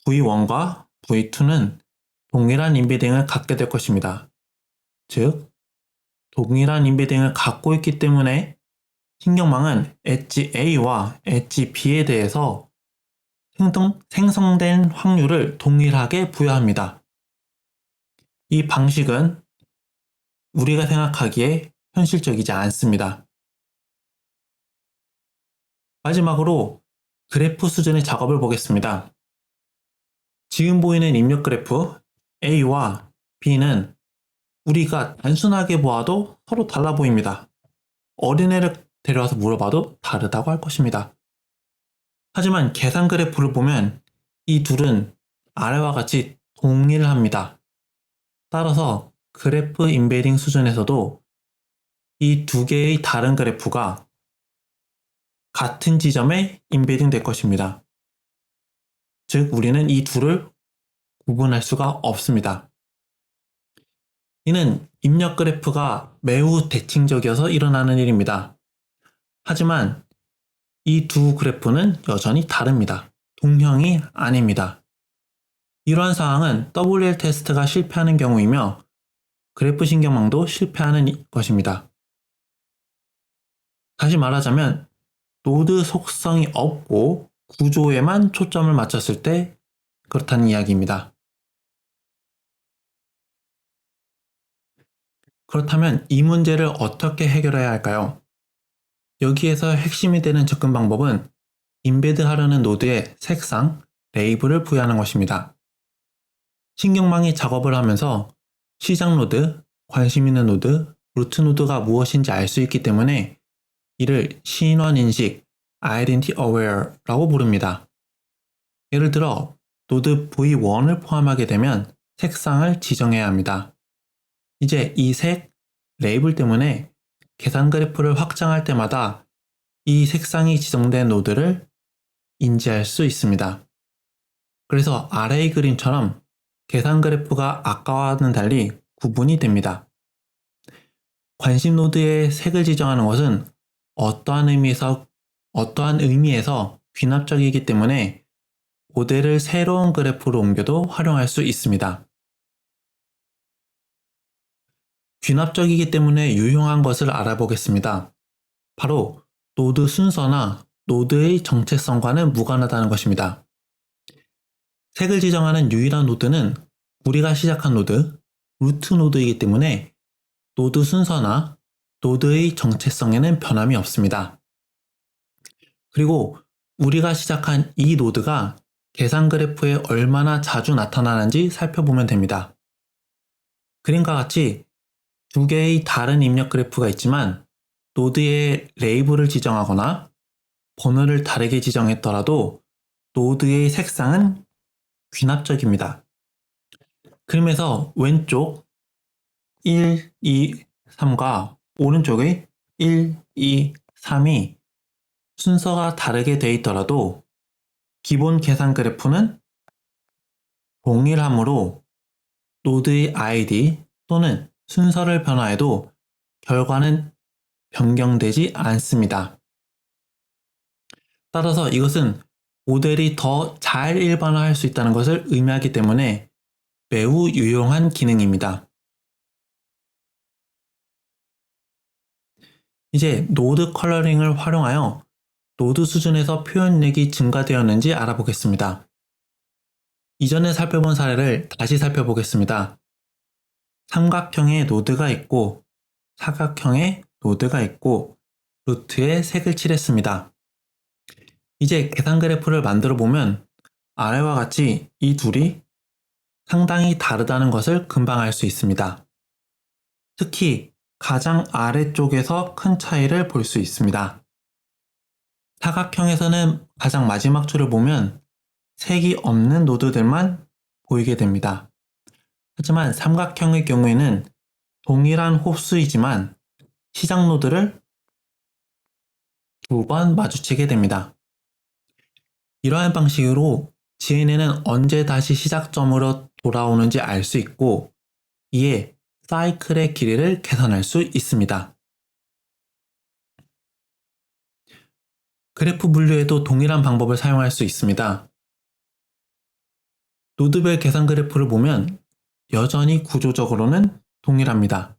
V1과 V2는 동일한 인베딩을 갖게 될 것입니다. 즉, 동일한 인베딩을 갖고 있기 때문에 신경망은 엣지 A와 엣지 B에 대해서 생성된 확률을 동일하게 부여합니다. 이 방식은 우리가 생각하기에 현실적이지 않습니다. 마지막으로 그래프 수준의 작업을 보겠습니다. 지금 보이는 입력 그래프 A와 B는 우리가 단순하게 보아도 서로 달라 보입니다. 어린애를 데려와서 물어봐도 다르다고 할 것입니다. 하지만 계산 그래프를 보면 이 둘은 아래와 같이 동일합니다. 따라서 그래프 인베딩 수준에서도 이 두 개의 다른 그래프가 같은 지점에 인베딩 될 것입니다. 즉, 우리는 이 둘을 구분할 수가 없습니다. 이는 입력 그래프가 매우 대칭적이어서 일어나는 일입니다. 하지만 이 두 그래프는 여전히 다릅니다. 동형이 아닙니다. 이러한 상황은 WL 테스트가 실패하는 경우이며 그래프 신경망도 실패하는 것입니다. 다시 말하자면 노드 속성이 없고 구조에만 초점을 맞췄을 때 그렇다는 이야기입니다. 그렇다면 이 문제를 어떻게 해결해야 할까요? 여기에서 핵심이 되는 접근 방법은 인베드하려는 노드의 색상, 레이블을 부여하는 것입니다. 신경망이 작업을 하면서 시작 노드, 관심 있는 노드, 루트 노드가 무엇인지 알 수 있기 때문에 이를 신원인식 (Identity Aware라고 부릅니다. 예를 들어 노드 v1을 포함하게 되면 색상을 지정해야 합니다. 이제 이 색 레이블 때문에 계산 그래프를 확장할 때마다 이 색상이 지정된 노드를 인지할 수 있습니다. 그래서 아래의 그림처럼 계산 그래프가 아까와는 달리 구분이 됩니다. 관심 노드의 색을 지정하는 것은 어떠한 의미에서 귀납적이기 때문에 모델을 새로운 그래프로 옮겨도 활용할 수 있습니다. 귀납적이기 때문에 유용한 것을 알아보겠습니다. 바로 노드 순서나 노드의 정체성과는 무관하다는 것입니다. 색을 지정하는 유일한 노드는 우리가 시작한 노드, 루트 노드이기 때문에 노드 순서나 노드의 정체성에는 변함이 없습니다. 그리고 우리가 시작한 이 노드가 계산 그래프에 얼마나 자주 나타나는지 살펴보면 됩니다. 그림과 같이 두 개의 다른 입력 그래프가 있지만 노드의 레이블을 지정하거나 번호를 다르게 지정했더라도 노드의 색상은 귀납적입니다. 그림에서 왼쪽 1, 2, 3과 오른쪽의 1, 2, 3이 순서가 다르게 되어 있더라도 기본 계산 그래프는 동일하므로 노드의 ID 또는 순서를 변화해도 결과는 변경되지 않습니다. 따라서 이것은 모델이 더 잘 일반화할 수 있다는 것을 의미하기 때문에 매우 유용한 기능입니다. 이제 노드 컬러링을 활용하여 노드 수준에서 표현력이 증가되었는지 알아보겠습니다. 이전에 살펴본 사례를 다시 살펴보겠습니다. 삼각형의 노드가 있고 사각형의 노드가 있고 루트에 색을 칠했습니다. 이제 계산 그래프를 만들어 보면 아래와 같이 이 둘이 상당히 다르다는 것을 금방 알 수 있습니다. 특히 가장 아래쪽에서 큰 차이를 볼 수 있습니다. 사각형에서는 가장 마지막 줄을 보면 색이 없는 노드들만 보이게 됩니다. 하지만 삼각형의 경우에는 동일한 홀수이지만 시작 노드를 두 번 마주치게 됩니다. 이러한 방식으로 GNN은 언제 다시 시작점으로 돌아오는지 알 수 있고 이에 사이클의 길이를 계산할 수 있습니다. 그래프 분류에도 동일한 방법을 사용할 수 있습니다. 노드별 계산 그래프를 보면 여전히 구조적으로는 동일합니다.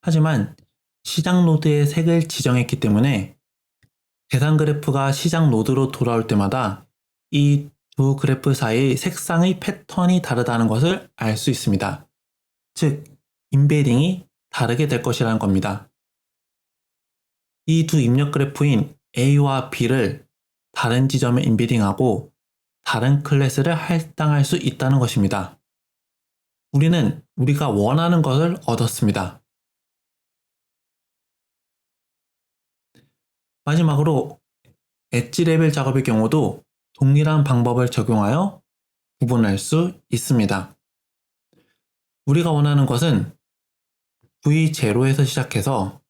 하지만 시작 노드의 색을 지정했기 때문에 계산 그래프가 시작 노드로 돌아올 때마다 이 두 그래프 사이의 색상의 패턴이 다르다는 것을 알 수 있습니다. 즉, 인베딩이 다르게 될 것이라는 겁니다. 이 두 입력 그래프인 A와 B를 다른 지점에 인베딩하고 다른 클래스를 할당할 수 있다는 것입니다. 우리는 우리가 원하는 것을 얻었습니다. 마지막으로 엣지 레벨 작업의 경우도 동일한 방법을 적용하여 구분할 수 있습니다. 우리가 원하는 것은 V0에서 시작해서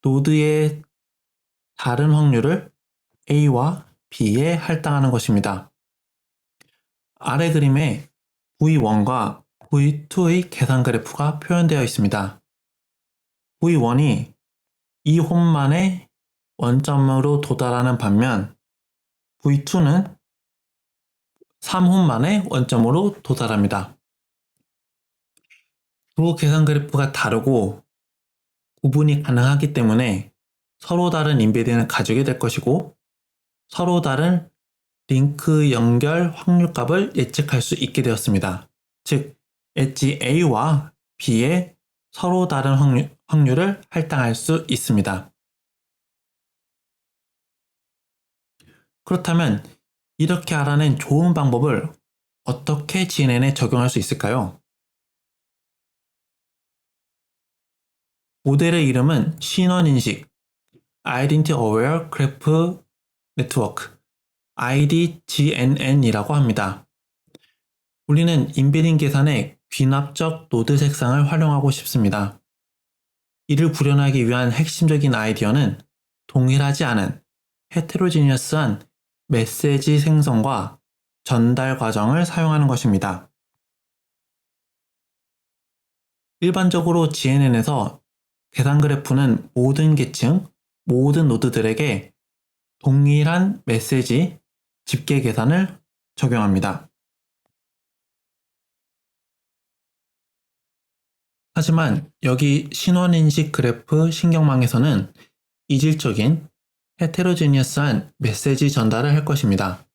노드의 다른 확률을 A와 B에 할당하는 것입니다. 아래 그림에 V1과 V2의 계산 그래프가 표현되어 있습니다. V1이 2홈 만에 원점으로 도달하는 반면 V2는 3홈 만에 원점으로 도달합니다. 두 계산 그래프가 다르고 구분이 가능하기 때문에 서로 다른 인베딩을 가지게 될 것이고 서로 다른 링크 연결 확률값을 예측할 수 있게 되었습니다. 즉, 엣지 A와 B에 서로 다른 확률을 할당할 수 있습니다. 그렇다면 이렇게 알아낸 좋은 방법을 어떻게 GNN에 적용할 수 있을까요? 모델의 이름은 신원인식 Identity Aware Graph Network IDGNN이라고 합니다. 우리는 인베딩 계산에 귀납적 노드 색상을 활용하고 싶습니다. 이를 구현하기 위한 핵심적인 아이디어는 동일하지 않은 헤테로지니어스한 메시지 생성과 전달 과정을 사용하는 것입니다. 일반적으로 GNN에서 계산 그래프는 모든 계층, 모든 노드들에게 동일한 메시지 집계 계산을 적용합니다. 하지만 여기 신원인식 그래프 신경망에서는 이질적인 헤테로지니어스한 메시지 전달을 할 것입니다.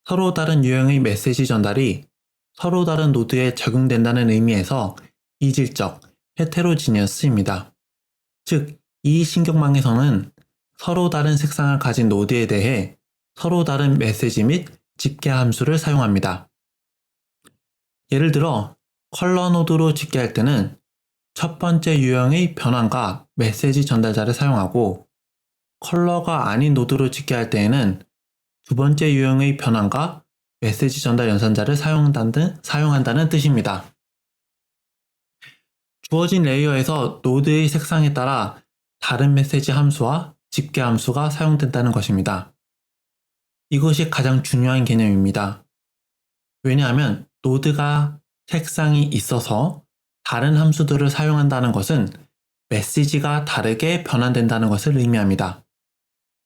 서로 다른 유형의 메시지 전달이 서로 다른 노드에 적용된다는 의미에서 이질적, 헤테로지니어스입니다. 즉, 이 신경망에서는 서로 다른 색상을 가진 노드에 대해 서로 다른 메시지 및 집계 함수를 사용합니다. 예를 들어 컬러 노드로 집계할 때는 첫 번째 유형의 변환과 메시지 전달자를 사용하고 컬러가 아닌 노드로 집계할 때에는 두 번째 유형의 변환과 메시지 전달 연산자를 사용한다는 뜻입니다. 주어진 레이어에서 노드의 색상에 따라 다른 메시지 함수와 집계 함수가 사용된다는 것입니다. 이것이 가장 중요한 개념입니다. 왜냐하면 노드가 색상이 있어서 다른 함수들을 사용한다는 것은 메시지가 다르게 변환된다는 것을 의미합니다.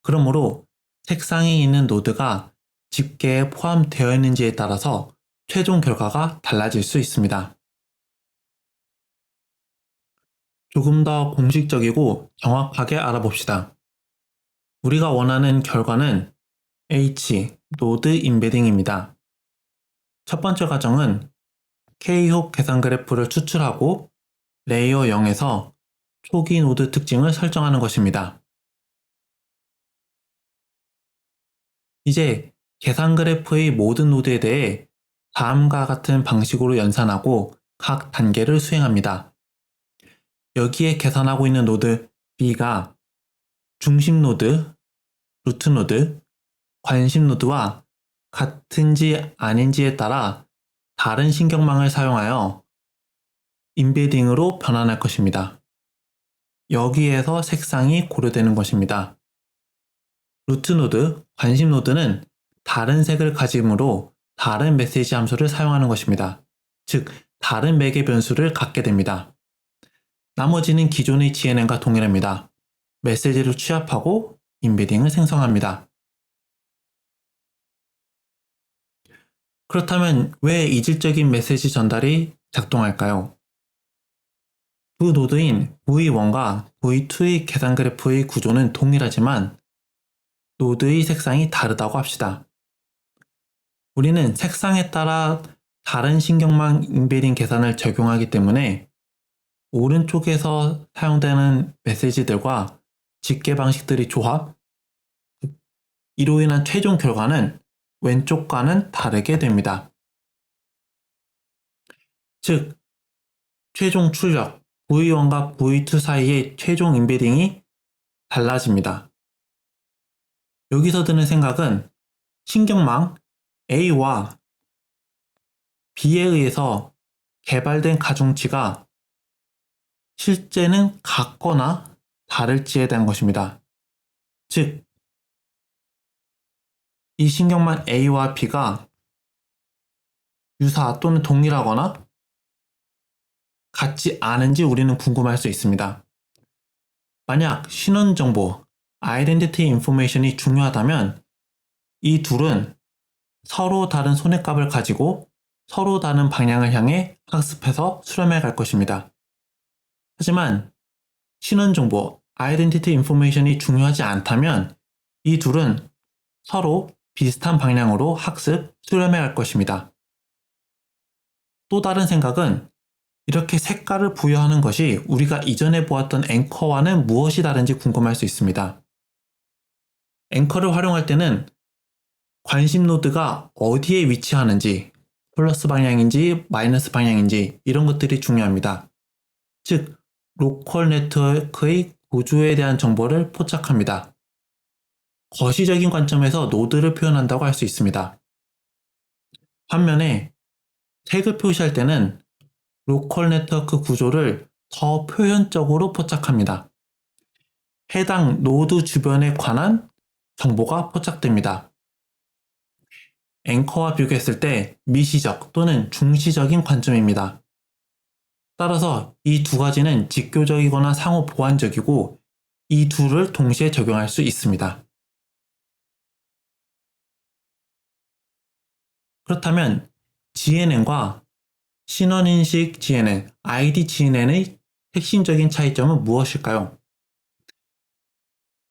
그러므로 색상이 있는 노드가 집계에 포함되어 있는지에 따라서 최종 결과가 달라질 수 있습니다. 조금 더 공식적이고 정확하게 알아봅시다. 우리가 원하는 결과는 H, 노드 인베딩입니다. 첫 번째 과정은 K홉 계산 그래프를 추출하고 레이어 0에서 초기 노드 특징을 설정하는 것입니다. 이제 계산 그래프의 모든 노드에 대해 다음과 같은 방식으로 연산하고 각 단계를 수행합니다. 여기에 계산하고 있는 노드 B가 중심 노드, 루트 노드, 관심 노드와 같은지 아닌지에 따라 다른 신경망을 사용하여 인베딩으로 변환할 것입니다. 여기에서 색상이 고려되는 것입니다. 루트 노드, 관심 노드는 다른 색을 가지므로 다른 메시지 함수를 사용하는 것입니다. 즉, 다른 매개 변수를 갖게 됩니다. 나머지는 기존의 GNN과 동일합니다. 메시지를 취합하고 인베딩을 생성합니다. 그렇다면 왜 이질적인 메시지 전달이 작동할까요? 두 노드인 V1과 V2의 계산 그래프의 구조는 동일하지만 노드의 색상이 다르다고 합시다. 우리는 색상에 따라 다른 신경망 인베딩 계산을 적용하기 때문에 오른쪽에서 사용되는 메시지들과 집계 방식들의 조합, 이로 인한 최종 결과는 왼쪽과는 다르게 됩니다. 즉, 최종 출력 V1과 V2 사이의 최종 인베딩이 달라집니다. 여기서 드는 생각은 신경망 A와 B에 의해서 개발된 가중치가 실제는 같거나 다를지에 대한 것입니다. 즉, 이 신경망 A와 B가 유사 또는 동일하거나 같지 않은지 우리는 궁금할 수 있습니다. 만약 신원 정보, Identity Information이 중요하다면 이 둘은 서로 다른 손해값을 가지고 서로 다른 방향을 향해 학습해서 수렴해 갈 것입니다. 하지만 신원 정보, Identity Information이 중요하지 않다면 이 둘은 서로 비슷한 방향으로 학습, 수렴해 갈 것입니다. 또 다른 생각은 이렇게 색깔을 부여하는 것이 우리가 이전에 보았던 앵커와는 무엇이 다른지 궁금할 수 있습니다. 앵커를 활용할 때는 관심 노드가 어디에 위치하는지, 플러스 방향인지 마이너스 방향인지 이런 것들이 중요합니다. 즉, 로컬 네트워크의 구조에 대한 정보를 포착합니다. 거시적인 관점에서 노드를 표현한다고 할 수 있습니다. 반면에 태그 표시할 때는 로컬 네트워크 구조를 더 표현적으로 포착합니다. 해당 노드 주변에 관한 정보가 포착됩니다. 앵커와 비교했을 때 미시적 또는 중시적인 관점입니다. 따라서 이 두 가지는 직교적이거나 상호 보완적이고 이 둘을 동시에 적용할 수 있습니다. 그렇다면 GNN과 신원인식 GNN, ID GNN의 핵심적인 차이점은 무엇일까요?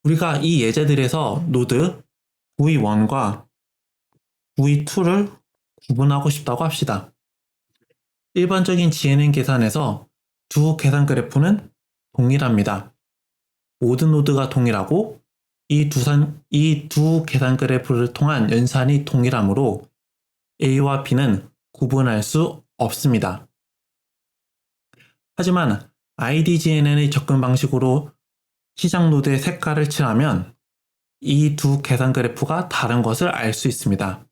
우리가 이 예제들에서 노드 V1과 V2를 구분하고 싶다고 합시다. 일반적인 GNN 계산에서 두 계산 그래프는 동일합니다. 모든 노드가 동일하고 이 두 계산 그래프를 통한 연산이 동일하므로 A와 B는 구분할 수 없습니다. 하지만 IDGNN의 접근 방식으로 시작 노드의 색깔을 칠하면 이 두 계산 그래프가 다른 것을 알 수 있습니다.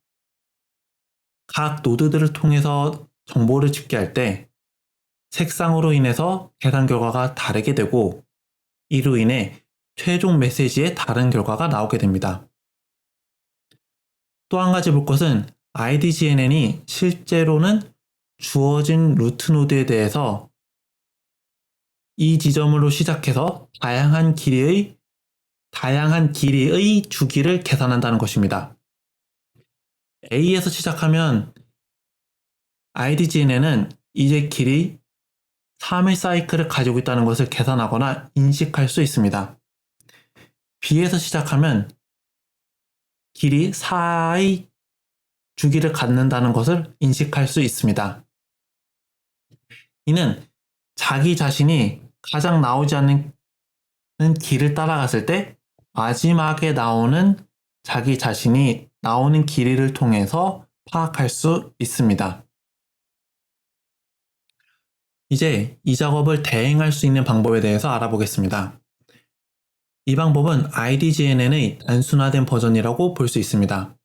각 노드들을 통해서 정보를 집계할 때 색상으로 인해서 계산 결과가 다르게 되고 이로 인해 최종 메시지에 다른 결과가 나오게 됩니다. 또 한 가지 볼 것은 IDGNN이 실제로는 주어진 루트 노드에 대해서 이 지점으로 시작해서 다양한 길이의 주기를 계산한다는 것입니다. A에서 시작하면 IDGNN은 이제 길이 3의 사이클을 가지고 있다는 것을 계산하거나 인식할 수 있습니다. B에서 시작하면 길이 4의 주기를 갖는다는 것을 인식할 수 있습니다. 이는 자기 자신이 가장 나오지 않는 길을 따라갔을 때 마지막에 나오는 자기 자신이 나오는 길이를 통해서 파악할 수 있습니다. 이제 이 작업을 대행할 수 있는 방법에 대해서 알아보겠습니다. 이 방법은 IDGNN의 단순화된 버전이라고 볼 수 있습니다.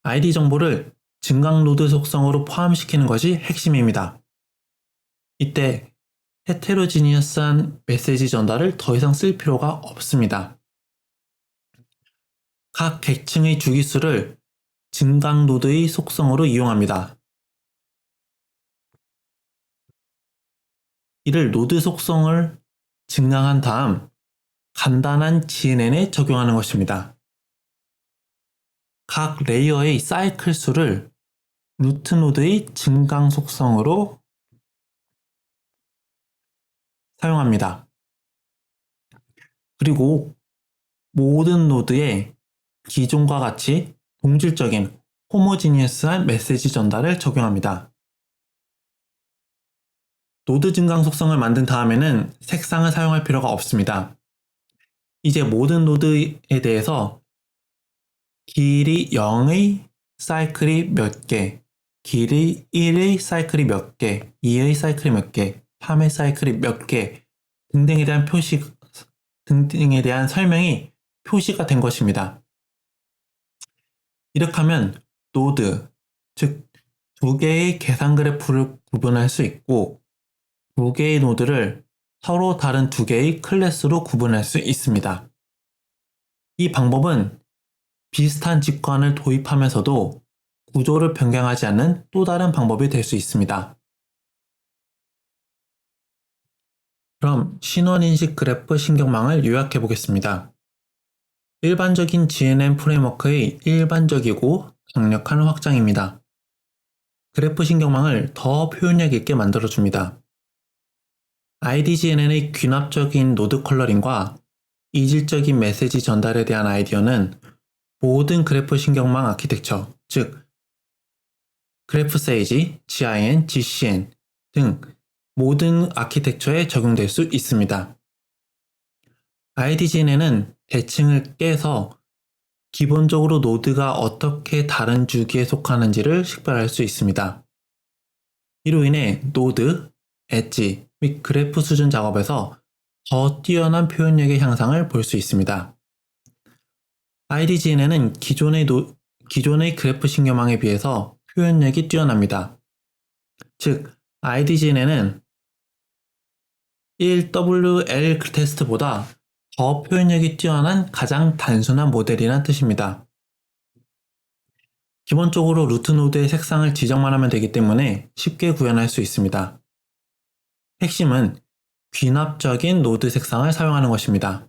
ID 정보를 증강 노드 속성으로 포함시키는 것이 핵심입니다. 이때 헤테로지니어스한 메시지 전달을 더 이상 쓸 필요가 없습니다. 각 계층의 주기수를 증강 노드의 속성으로 이용합니다. 이를 노드 속성을 증강한 다음 간단한 GNN에 적용하는 것입니다. 각 레이어의 사이클 수를 루트 노드의 증강 속성으로 사용합니다. 그리고 모든 노드에 기존과 같이 동질적인 호모지니어스한 메시지 전달을 적용합니다. 노드 증강 속성을 만든 다음에는 색상을 사용할 필요가 없습니다. 이제 모든 노드에 대해서 길이 0의 사이클이 몇 개, 길이 1의 사이클이 몇 개, 2의 사이클이 몇 개, 3의 사이클이 몇 개 등등에 대한 설명이 표시가 된 것입니다. 이렇게 하면 노드, 즉 두 개의 계산 그래프를 구분할 수 있고 두 개의 노드를 서로 다른 두 개의 클래스로 구분할 수 있습니다. 이 방법은 비슷한 직관을 도입하면서도 구조를 변경하지 않는 또 다른 방법이 될 수 있습니다. 그럼 신원인식 그래프 신경망을 요약해 보겠습니다. 일반적인 GNN 프레임워크의 일반적이고 강력한 확장입니다. 그래프 신경망을 더 표현력 있게 만들어줍니다. IDGNN의 귀납적인 노드 컬러링과 이질적인 메시지 전달에 대한 아이디어는 모든 그래프 신경망 아키텍처, 즉 그래프 세이지, GIN, GCN 등 모든 아키텍처에 적용될 수 있습니다. IDGNN은 대칭을 깨서 기본적으로 노드가 어떻게 다른 주기에 속하는지를 식별할 수 있습니다. 이로 인해 노드, 엣지, 및 그래프 수준 작업에서 더 뛰어난 표현력의 향상을 볼 수 있습니다. IDGN에는 기존의 그래프 신경망에 비해서 표현력이 뛰어납니다. 즉, IDGN에는 1WL 테스트보다 더 표현력이 뛰어난 가장 단순한 모델이란 뜻입니다. 기본적으로 루트 노드의 색상을 지정만 하면 되기 때문에 쉽게 구현할 수 있습니다. 핵심은 귀납적인 노드 색상을 사용하는 것입니다.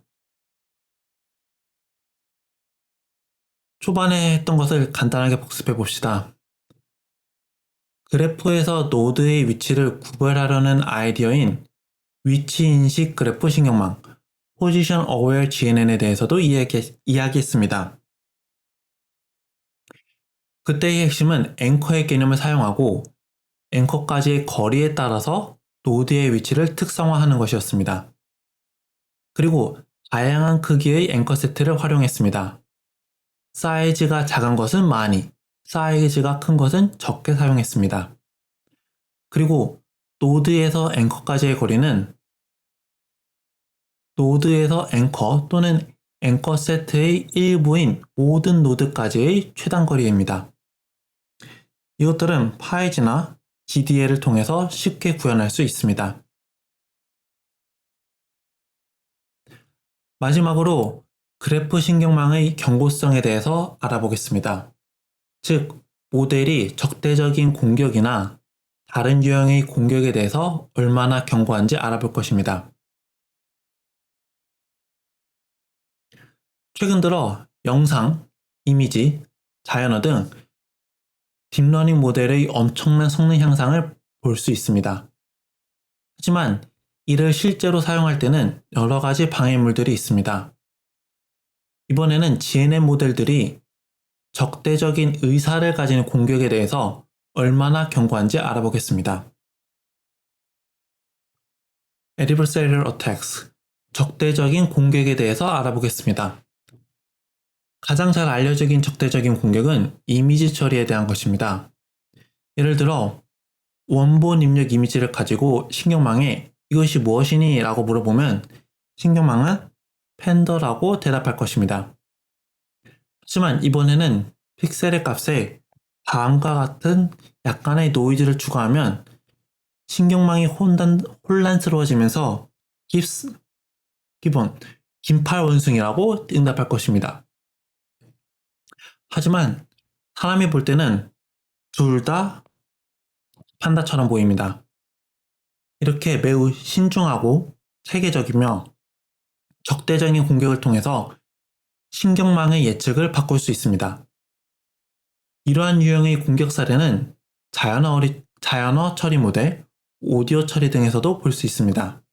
초반에 했던 것을 간단하게 복습해 봅시다. 그래프에서 노드의 위치를 구별하려는 아이디어인 위치인식 그래프 신경망, Position Aware GNN에 대해서도 이야기했습니다. 그때의 핵심은 앵커의 개념을 사용하고 앵커까지의 거리에 따라서 노드의 위치를 특성화하는 것이었습니다. 그리고 다양한 크기의 앵커 세트를 활용했습니다. 사이즈가 작은 것은 많이, 사이즈가 큰 것은 적게 사용했습니다. 그리고 노드에서 앵커까지의 거리는 노드에서 앵커 또는 앵커 세트의 일부인 모든 노드까지의 최단 거리입니다. 이것들은 파이지나 DDL을 통해서 쉽게 구현할 수 있습니다. 마지막으로 그래프 신경망의 경고성에 대해서 알아보겠습니다. 즉, 모델이 적대적인 공격이나 다른 유형의 공격에 대해서 얼마나 견고한지 알아볼 것입니다. 최근 들어 영상, 이미지, 자연어 등 딥러닝 모델의 엄청난 성능 향상을 볼 수 있습니다. 하지만 이를 실제로 사용할 때는 여러 가지 방해물들이 있습니다. 이번에는 GNN 모델들이 적대적인 의사를 가진 공격에 대해서 얼마나 견고한지 알아보겠습니다. Adversarial Attacks, 적대적인 공격에 대해서 알아보겠습니다. 가장 잘 알려진 적대적인 공격은 이미지 처리에 대한 것입니다. 예를 들어 원본 입력 이미지를 가지고 신경망에 이것이 무엇이니? 라고 물어보면 신경망은 팬더라고 대답할 것입니다. 하지만 이번에는 픽셀의 값에 다음과 같은 약간의 노이즈를 추가하면 신경망이 혼란스러워지면서 긴팔 원숭이라고 응답할 것입니다. 하지만 사람이 볼 때는 둘 다 판다처럼 보입니다. 이렇게 매우 신중하고 체계적이며 적대적인 공격을 통해서 신경망의 예측을 바꿀 수 있습니다. 이러한 유형의 공격 사례는 자연어 처리 모델, 오디오 처리 등에서도 볼 수 있습니다.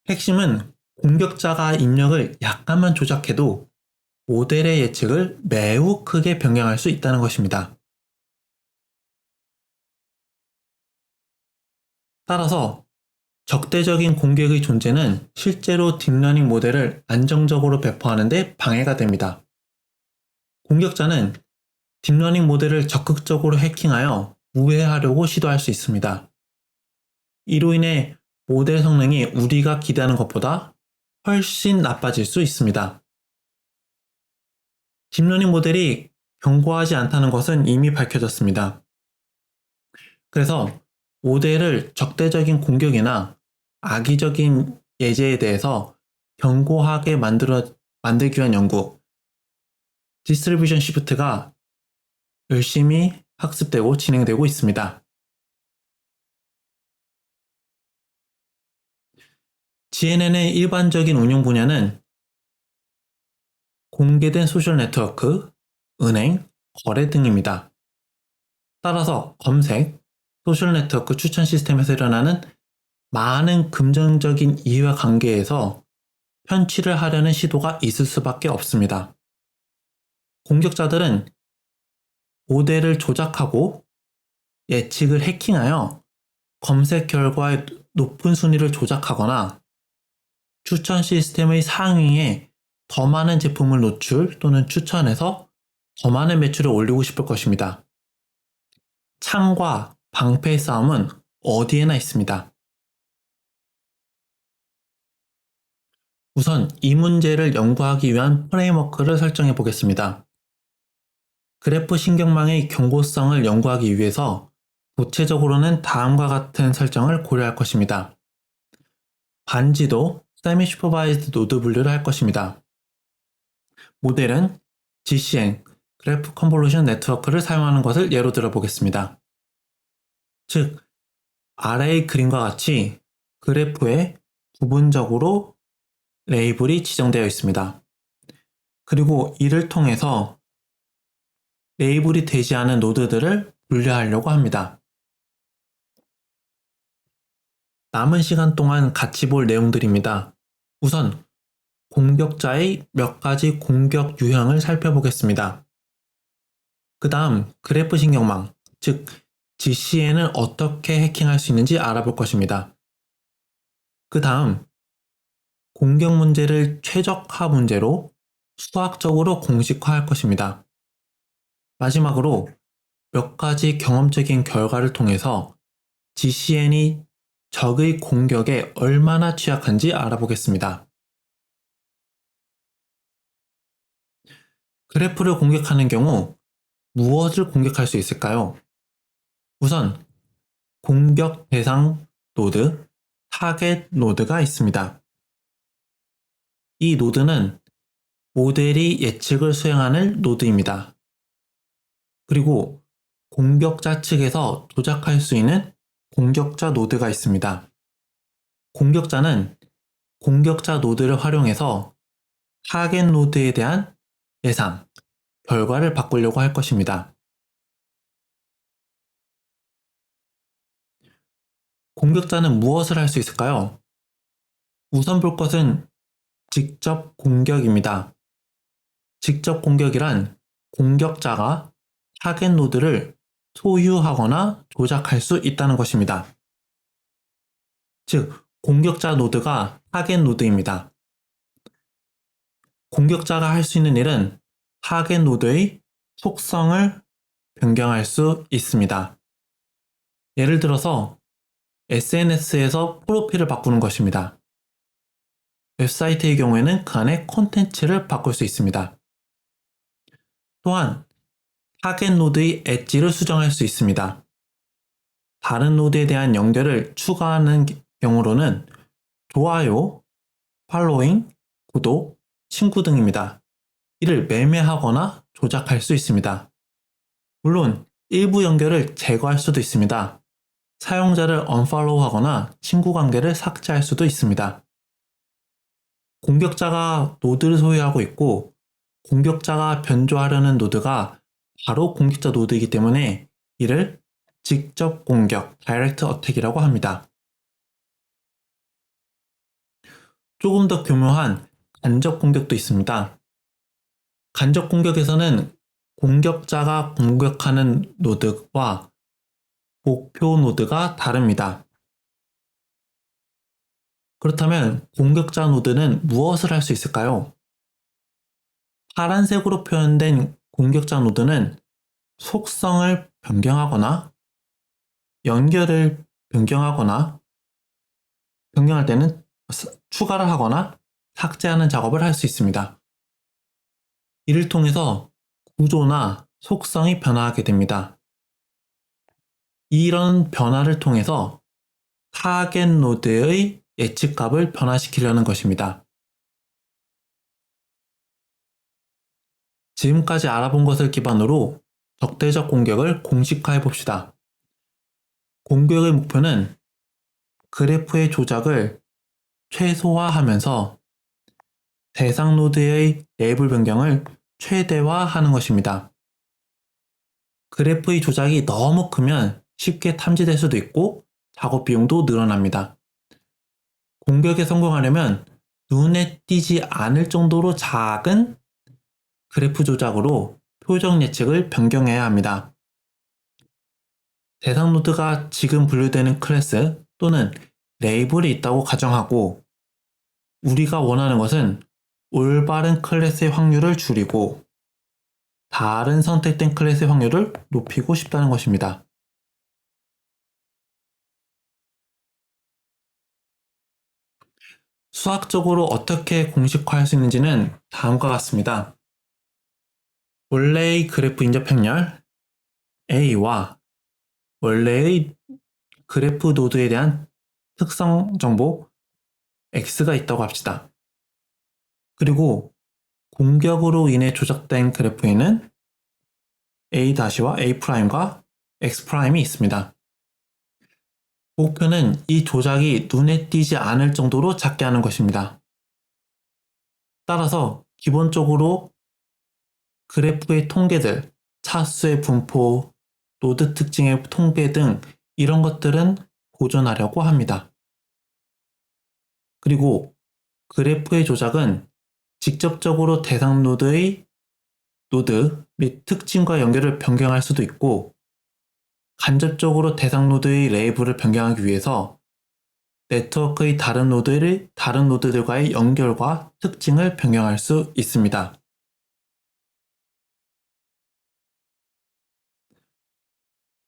핵심은 공격자가 입력을 약간만 조작해도 모델의 예측을 매우 크게 변경할 수 있다는 것입니다. 따라서 적대적인 공격의 존재는 실제로 딥러닝 모델을 안정적으로 배포하는 데 방해가 됩니다. 공격자는 딥러닝 모델을 적극적으로 해킹하여 우회하려고 시도할 수 있습니다. 이로 인해 모델 성능이 우리가 기대하는 것보다 훨씬 나빠질 수 있습니다. 딥러닝 모델이 견고하지 않다는 것은 이미 밝혀졌습니다. 그래서 모델을 적대적인 공격이나 악의적인 예제에 대해서 견고하게 만들기 위한 연구, 디스트리뷰션 시프트가 열심히 학습되고 진행되고 있습니다. GNN의 일반적인 운용 분야는 공개된 소셜 네트워크, 은행, 거래 등입니다. 따라서 검색, 소셜 네트워크 추천 시스템에서 일어나는 많은 금전적인 이해와 관계에서 편취를 하려는 시도가 있을 수밖에 없습니다. 공격자들은 모델을 조작하고 예측을 해킹하여 검색 결과의 높은 순위를 조작하거나 추천 시스템의 상위에 더 많은 제품을 노출 또는 추천해서 더 많은 매출을 올리고 싶을 것입니다. 창과 방패의 싸움은 어디에나 있습니다. 우선 이 문제를 연구하기 위한 프레임워크를 설정해 보겠습니다. 그래프 신경망의 경고성을 연구하기 위해서 구체적으로는 다음과 같은 설정을 고려할 것입니다. 반지도 Semi Supervised Node 분류를 할 것입니다. 모델은 GCN, 그래프 컨볼루션 네트워크를 사용하는 것을 예로 들어 보겠습니다. 즉, 아래의 그림과 같이 그래프에 부분적으로 레이블이 지정되어 있습니다. 그리고 이를 통해서 레이블이 되지 않은 노드들을 분류하려고 합니다. 남은 시간 동안 같이 볼 내용들입니다. 우선 공격자의 몇 가지 공격 유형을 살펴보겠습니다. 그 다음 그래프 신경망, 즉 GCN을 어떻게 해킹할 수 있는지 알아볼 것입니다. 그 다음 공격 문제를 최적화 문제로 수학적으로 공식화할 것입니다. 마지막으로 몇 가지 경험적인 결과를 통해서 GCN이 적의 공격에 얼마나 취약한지 알아보겠습니다. 그래프를 공격하는 경우 무엇을 공격할 수 있을까요? 우선 공격 대상 노드, 타겟 노드가 있습니다. 이 노드는 모델이 예측을 수행하는 노드입니다. 그리고 공격자 측에서 조작할 수 있는 공격자 노드가 있습니다. 공격자는 공격자 노드를 활용해서 타겟 노드에 대한 예상, 결과를 바꾸려고 할 것입니다. 공격자는 무엇을 할 수 있을까요? 우선 볼 것은 직접 공격입니다. 직접 공격이란 공격자가 타겟 노드를 소유하거나 조작할 수 있다는 것입니다. 즉, 공격자 노드가 타겟 노드입니다. 공격자가 할 수 있는 일은 타겟 노드의 속성을 변경할 수 있습니다. 예를 들어서 SNS에서 프로필을 바꾸는 것입니다. 웹사이트의 경우에는 그 안에 콘텐츠를 바꿀 수 있습니다. 또한 타겟 노드의 엣지를 수정할 수 있습니다. 다른 노드에 대한 연결을 추가하는 경우로는 좋아요, 팔로잉, 구독, 친구 등입니다. 이를 매매하거나 조작할 수 있습니다. 물론 일부 연결을 제거할 수도 있습니다. 사용자를 언팔로우하거나 친구 관계를 삭제할 수도 있습니다. 공격자가 노드를 소유하고 있고 공격자가 변조하려는 노드가 바로 공격자 노드이기 때문에 이를 직접 공격, 다이렉트 어택이라고 합니다. 조금 더 교묘한 간접 공격도 있습니다. 간접 공격에서는 공격자가 공격하는 노드와 목표 노드가 다릅니다. 그렇다면 공격자 노드는 무엇을 할 수 있을까요? 파란색으로 표현된 공격자 노드는 속성을 변경하거나 연결을 변경하거나 변경할 때는 추가를 하거나 삭제하는 작업을 할 수 있습니다. 이를 통해서 구조나 속성이 변화하게 됩니다. 이런 변화를 통해서 타겟 노드의 예측값을 변화시키려는 것입니다. 지금까지 알아본 것을 기반으로 적대적 공격을 공식화해 봅시다. 공격의 목표는 그래프의 조작을 최소화하면서 대상 노드의 레이블 변경을 최대화하는 것입니다. 그래프의 조작이 너무 크면 쉽게 탐지될 수도 있고 작업 비용도 늘어납니다. 공격에 성공하려면 눈에 띄지 않을 정도로 작은 그래프 조작으로 표적 예측을 변경해야 합니다. 대상 노드가 지금 분류되는 클래스 또는 레이블이 있다고 가정하고 우리가 원하는 것은 올바른 클래스의 확률을 줄이고 다른 선택된 클래스의 확률을 높이고 싶다는 것입니다. 수학적으로 어떻게 공식화할 수 있는지는 다음과 같습니다. 원래의 그래프 인접행렬 A와 원래의 그래프 노드에 대한 특성 정보 X가 있다고 합시다. 그리고 공격으로 인해 조작된 그래프에는 A-와 A'과 X'이 있습니다. 목표는 이 조작이 눈에 띄지 않을 정도로 작게 하는 것입니다. 따라서 기본적으로 그래프의 통계들, 차수의 분포, 노드 특징의 통계 등 이런 것들은 보존하려고 합니다. 그리고 그래프의 조작은 직접적으로 대상 노드의 노드 및 특징과 연결을 변경할 수도 있고 간접적으로 대상 노드의 레이블을 변경하기 위해서 네트워크의 다른 노드들과의 연결과 특징을 변경할 수 있습니다.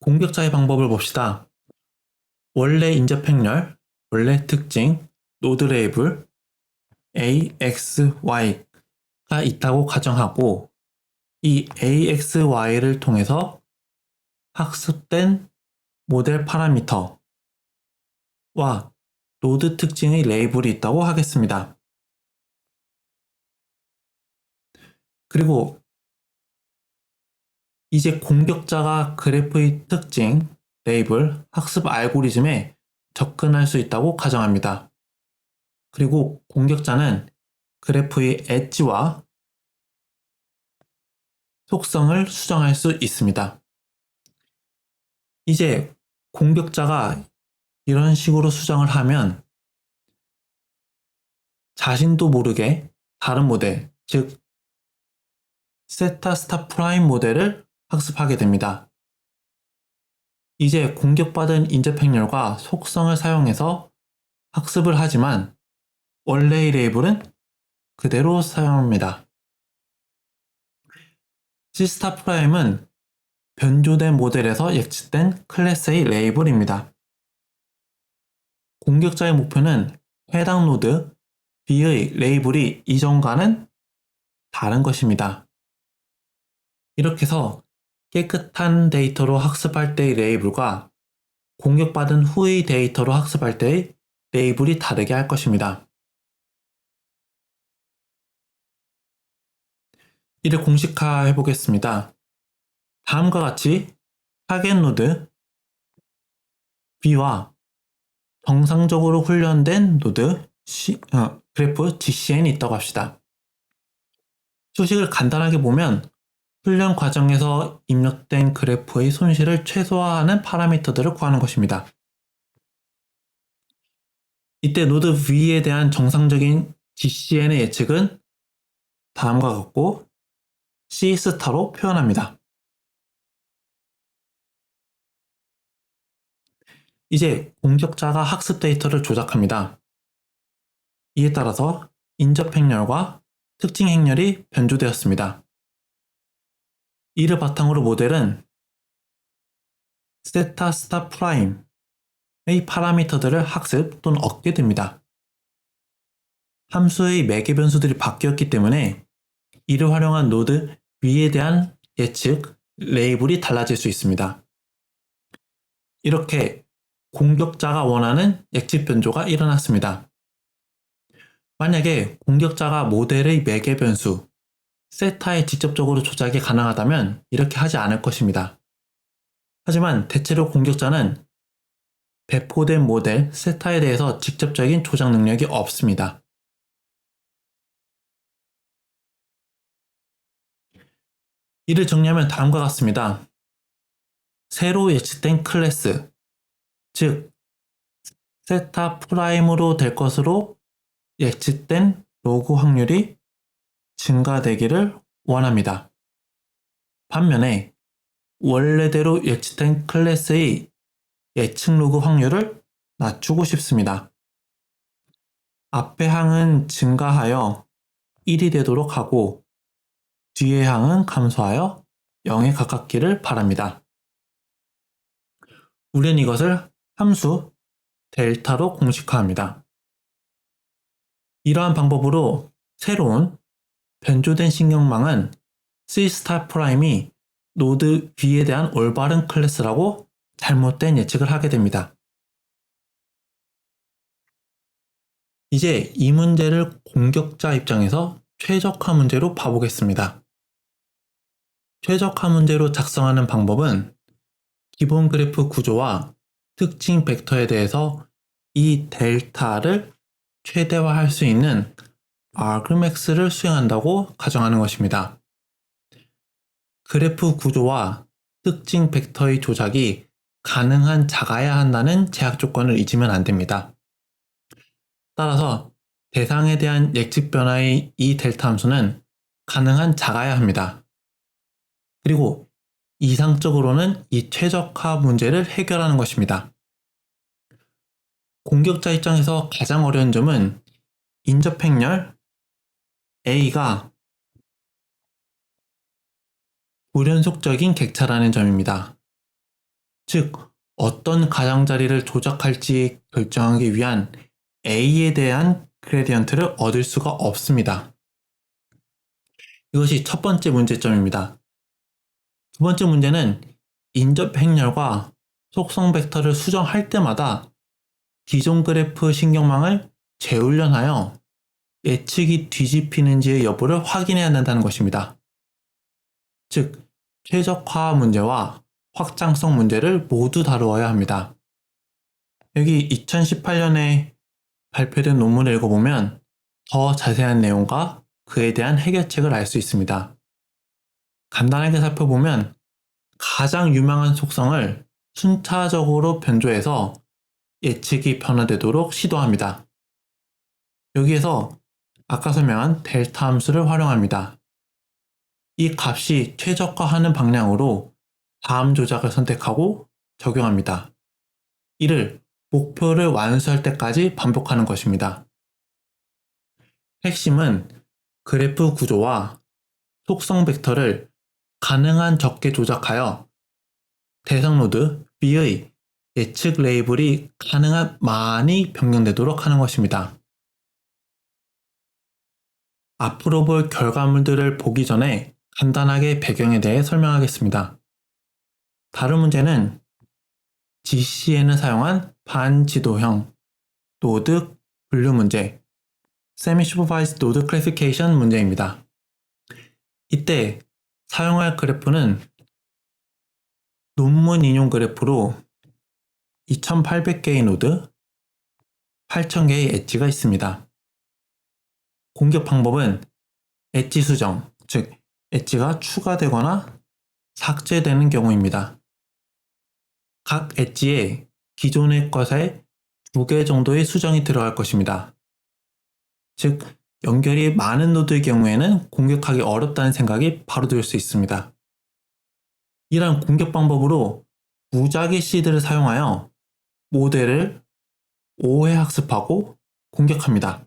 공격자의 방법을 봅시다. 원래 인접행렬, 원래 특징, 노드 레이블 A, X, Y가 있다고 가정하고 이 A, X, Y를 통해서 학습된 모델 파라미터와 노드 특징의 레이블이 있다고 하겠습니다. 그리고 이제 공격자가 그래프의 특징, 레이블, 학습 알고리즘에 접근할 수 있다고 가정합니다. 그리고 공격자는 그래프의 엣지와 속성을 수정할 수 있습니다. 이제 공격자가 이런 식으로 수정을 하면 자신도 모르게 다른 모델, 즉 세타 스타 프라임 모델을 학습하게 됩니다. 이제 공격받은 인접행렬과 속성을 사용해서 학습을 하지만 원래의 레이블은 그대로 사용합니다. C스타 프라임은 변조된 모델에서 예측된 클래스의 레이블입니다. 공격자의 목표는 해당 노드 B의 레이블이 이전과는 다른 것입니다. 이렇게 해서 깨끗한 데이터로 학습할 때의 레이블과 공격받은 후의 데이터로 학습할 때의 레이블이 다르게 할 것입니다. 이를 공식화해 보겠습니다. 다음과 같이 타겟 노드 B와 정상적으로 훈련된 노드 그래프 GCN이 있다고 합시다. 수식을 간단하게 보면 훈련 과정에서 입력된 그래프의 손실을 최소화하는 파라미터들을 구하는 것입니다. 이때 노드 V에 대한 정상적인 GCN의 예측은 다음과 같고 C스타로 표현합니다. 이제 공격자가 학습 데이터를 조작합니다. 이에 따라서 인접 행렬과 특징 행렬이 변조되었습니다. 이를 바탕으로 모델은 세타 스타 프라임의 파라미터들을 학습 또는 얻게 됩니다. 함수의 매개 변수들이 바뀌었기 때문에 이를 활용한 노드 V에 대한 예측, 레이블이 달라질 수 있습니다. 이렇게 공격자가 원하는 예측 변조가 일어났습니다. 만약에 공격자가 모델의 매개 변수, 세타에 직접적으로 조작이 가능하다면 이렇게 하지 않을 것입니다. 하지만 대체로 공격자는 배포된 모델 세타에 대해서 직접적인 조작 능력이 없습니다. 이를 정리하면 다음과 같습니다. 새로 예측된 클래스, 즉 세타 프라임으로 될 것으로 예측된 로그 확률이 증가되기를 원합니다. 반면에 원래대로 예측된 클래스의 예측 로그 확률을 낮추고 싶습니다. 앞의 항은 증가하여 1이 되도록 하고 뒤의 항은 감소하여 0에 가깝기를 바랍니다. 우리는 이것을 함수 델타로 공식화합니다. 이러한 방법으로 새로운 변조된 신경망은 C 스타 프라임이 노드 B에 대한 올바른 클래스라고 잘못된 예측을 하게 됩니다. 이제 이 문제를 공격자 입장에서 최적화 문제로 봐보겠습니다. 최적화 문제로 작성하는 방법은 기본 그래프 구조와 특징 벡터에 대해서 이 델타를 최대화할 수 있는 argmax를 수행한다고 가정하는 것입니다. 그래프 구조와 특징 벡터의 조작이 가능한 작아야 한다는 제약 조건을 잊으면 안 됩니다. 따라서 대상에 대한 예측 변화의 이 델타 함수는 가능한 작아야 합니다. 그리고 이상적으로는 이 최적화 문제를 해결하는 것입니다. 공격자 입장에서 가장 어려운 점은 인접 행렬 A가 불연속적인 객차라는 점입니다. 즉, 어떤 가장자리를 조작할지 결정하기 위한 A에 대한 그레디언트를 얻을 수가 없습니다. 이것이 첫 번째 문제점입니다. 두 번째 문제는 인접 행렬과 속성 벡터를 수정할 때마다 기존 그래프 신경망을 재훈련하여 예측이 뒤집히는지의 여부를 확인해야 한다는 것입니다. 즉, 최적화 문제와 확장성 문제를 모두 다루어야 합니다. 여기 2018년에 발표된 논문을 읽어보면 더 자세한 내용과 그에 대한 해결책을 알 수 있습니다. 간단하게 살펴보면 가장 유망한 속성을 순차적으로 변조해서 예측이 변화되도록 시도합니다. 여기에서 아까 설명한 델타 함수를 활용합니다. 이 값이 최적화하는 방향으로 다음 조작을 선택하고 적용합니다. 이를 목표를 완수할 때까지 반복하는 것입니다. 핵심은 그래프 구조와 속성 벡터를 가능한 적게 조작하여 대상 노드 B의 예측 레이블이 가능한 많이 변경되도록 하는 것입니다. 앞으로 볼 결과물들을 보기 전에 간단하게 배경에 대해 설명하겠습니다. 다른 문제는 GCN을 사용한 반지도형 노드 분류 문제, Semi-Supervised Node Classification 문제입니다. 이때 사용할 그래프는 논문 인용 그래프로 2800개의 노드, 8000개의 엣지가 있습니다. 공격 방법은 엣지 수정, 즉 엣지가 추가되거나 삭제되는 경우입니다. 각 엣지에 기존의 것에 2개 정도의 수정이 들어갈 것입니다. 즉, 연결이 많은 노드의 경우에는 공격하기 어렵다는 생각이 바로 들 수 있습니다. 이러한 공격 방법으로 무작위 시드를 사용하여 모델을 오해 학습하고 공격합니다.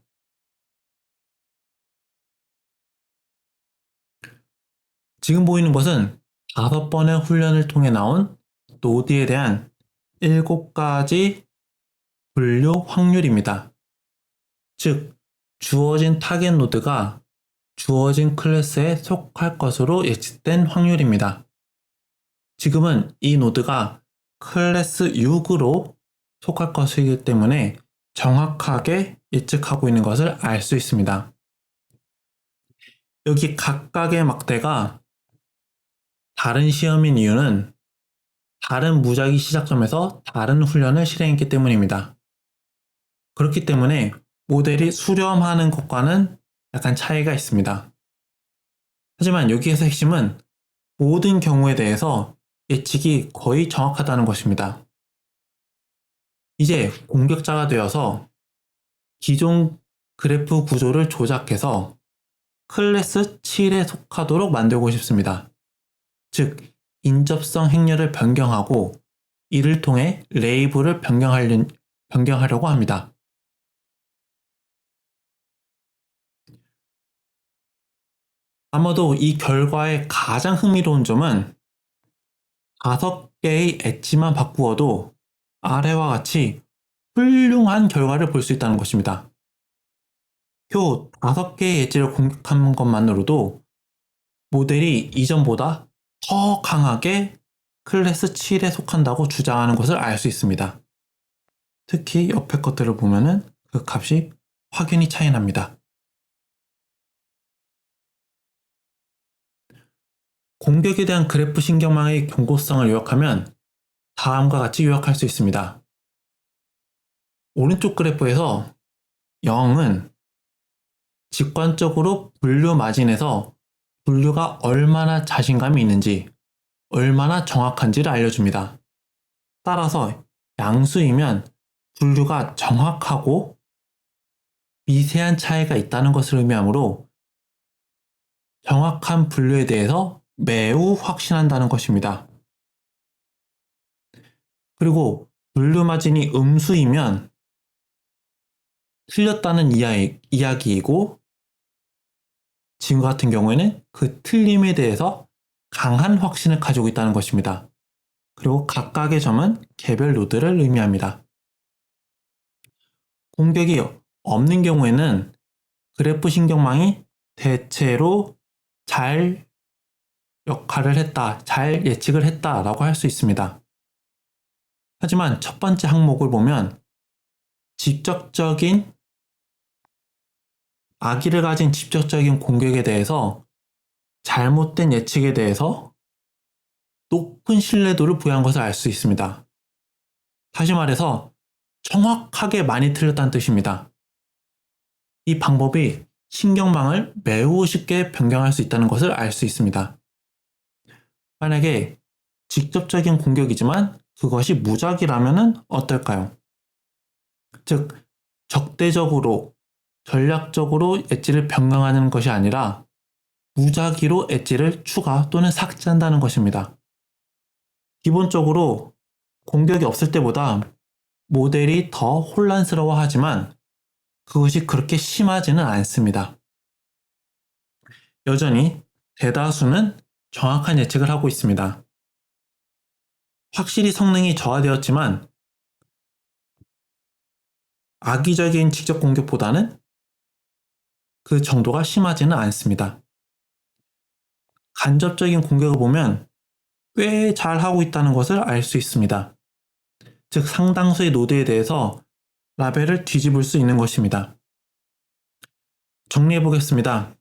지금 보이는 것은 5번의 훈련을 통해 나온 노드에 대한 7가지 분류 확률입니다. 즉, 주어진 타겟 노드가 주어진 클래스에 속할 것으로 예측된 확률입니다. 지금은 이 노드가 클래스 6으로 속할 것이기 때문에 정확하게 예측하고 있는 것을 알 수 있습니다. 여기 각각의 막대가 다른 시험인 이유는 다른 무작위 시작점에서 다른 훈련을 실행했기 때문입니다. 그렇기 때문에 모델이 수렴하는 것과는 약간 차이가 있습니다. 하지만 여기에서 핵심은 모든 경우에 대해서 예측이 거의 정확하다는 것입니다. 이제 공격자가 되어서 기존 그래프 구조를 조작해서 클래스 7에 속하도록 만들고 싶습니다. 즉, 인접성 행렬을 변경하고 이를 통해 레이블을 변경하려고 합니다. 아마도 이 결과의 가장 흥미로운 점은 5개의 엣지만 바꾸어도 아래와 같이 훌륭한 결과를 볼 수 있다는 것입니다. 표 5개의 엣지를 공격한 것만으로도 모델이 이전보다 더 강하게 클래스 7에 속한다고 주장하는 것을 알 수 있습니다. 특히 옆에 것들을 보면은 그 값이 확연히 차이 납니다. 공격에 대한 그래프 신경망의 경고성을 요약하면 다음과 같이 요약할 수 있습니다. 오른쪽 그래프에서 0은 직관적으로 분류 마진에서 분류가 얼마나 자신감이 있는지, 얼마나 정확한지를 알려줍니다. 따라서 양수이면 분류가 정확하고 미세한 차이가 있다는 것을 의미하므로 정확한 분류에 대해서 매우 확신한다는 것입니다. 그리고 분류 마진이 음수이면 틀렸다는 이야기이고, 지금 같은 경우에는 그 틀림에 대해서 강한 확신을 가지고 있다는 것입니다. 그리고 각각의 점은 개별 노드를 의미합니다. 공격이 없는 경우에는 그래프 신경망이 대체로 잘 역할을 했다, 잘 예측을 했다라고 할 수 있습니다. 하지만 첫 번째 항목을 보면 악의를 가진 직접적인 공격에 대해서 잘못된 예측에 대해서 높은 신뢰도를 부여한 것을 알 수 있습니다. 다시 말해서 정확하게 많이 틀렸다는 뜻입니다. 이 방법이 신경망을 매우 쉽게 변경할 수 있다는 것을 알 수 있습니다. 만약에 직접적인 공격이지만 그것이 무작위라면 어떨까요? 즉, 적대적으로, 전략적으로 엣지를 변경하는 것이 아니라 무작위로 엣지를 추가 또는 삭제한다는 것입니다. 기본적으로 공격이 없을 때보다 모델이 더 혼란스러워하지만 그것이 그렇게 심하지는 않습니다. 여전히 대다수는 정확한 예측을 하고 있습니다. 확실히 성능이 저하되었지만 악의적인 직접 공격보다는 그 정도가 심하지는 않습니다. 간접적인 공격을 보면 꽤 잘하고 있다는 것을 알 수 있습니다. 즉 상당수의 노드에 대해서 라벨을 뒤집을 수 있는 것입니다. 정리해 보겠습니다.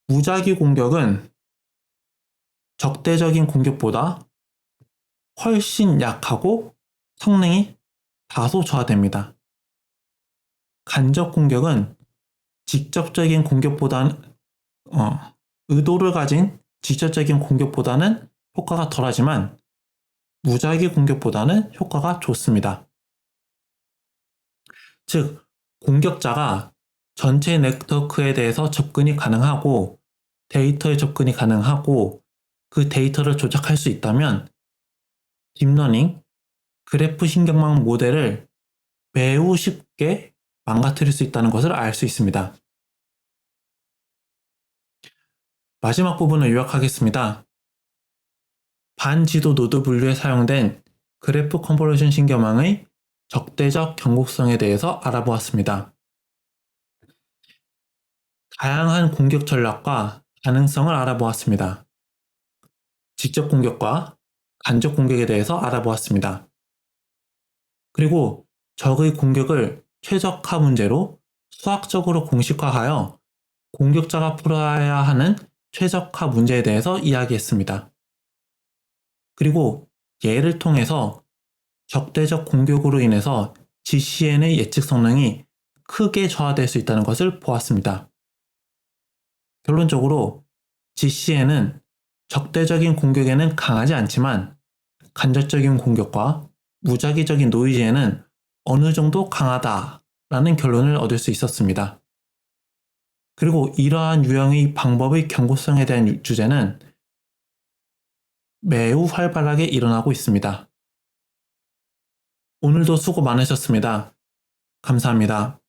무작위 공격은 적대적인 공격보다 훨씬 약하고 성능이 다소 저하됩니다. 간접 공격은 직접적인 공격보다는 의도를 가진 직접적인 공격보다는 효과가 덜하지만 무작위 공격보다는 효과가 좋습니다. 즉, 공격자가 전체 네트워크에 대해서 접근이 가능하고 데이터에 접근이 가능하고 그 데이터를 조작할 수 있다면 딥러닝, 그래프 신경망 모델을 매우 쉽게 망가뜨릴 수 있다는 것을 알 수 있습니다. 마지막 부분을 요약하겠습니다. 반지도 노드 분류에 사용된 그래프 컨볼루션 신경망의 적대적 경곡성에 대해서 알아보았습니다. 다양한 공격 전략과 가능성을 알아보았습니다. 직접 공격과 간접 공격에 대해서 알아보았습니다. 그리고 적의 공격을 최적화 문제로 수학적으로 공식화하여 공격자가 풀어야 하는 최적화 문제에 대해서 이야기했습니다. 그리고 예를 통해서 적대적 공격으로 인해서 GCN의 예측 성능이 크게 저하될 수 있다는 것을 보았습니다. 결론적으로 GCN은 적대적인 공격에는 강하지 않지만 간접적인 공격과 무작위적인 노이즈에는 어느 정도 강하다라는 결론을 얻을 수 있었습니다. 그리고 이러한 유형의 방법의 경고성에 대한 주제는 매우 활발하게 일어나고 있습니다. 오늘도 수고 많으셨습니다. 감사합니다.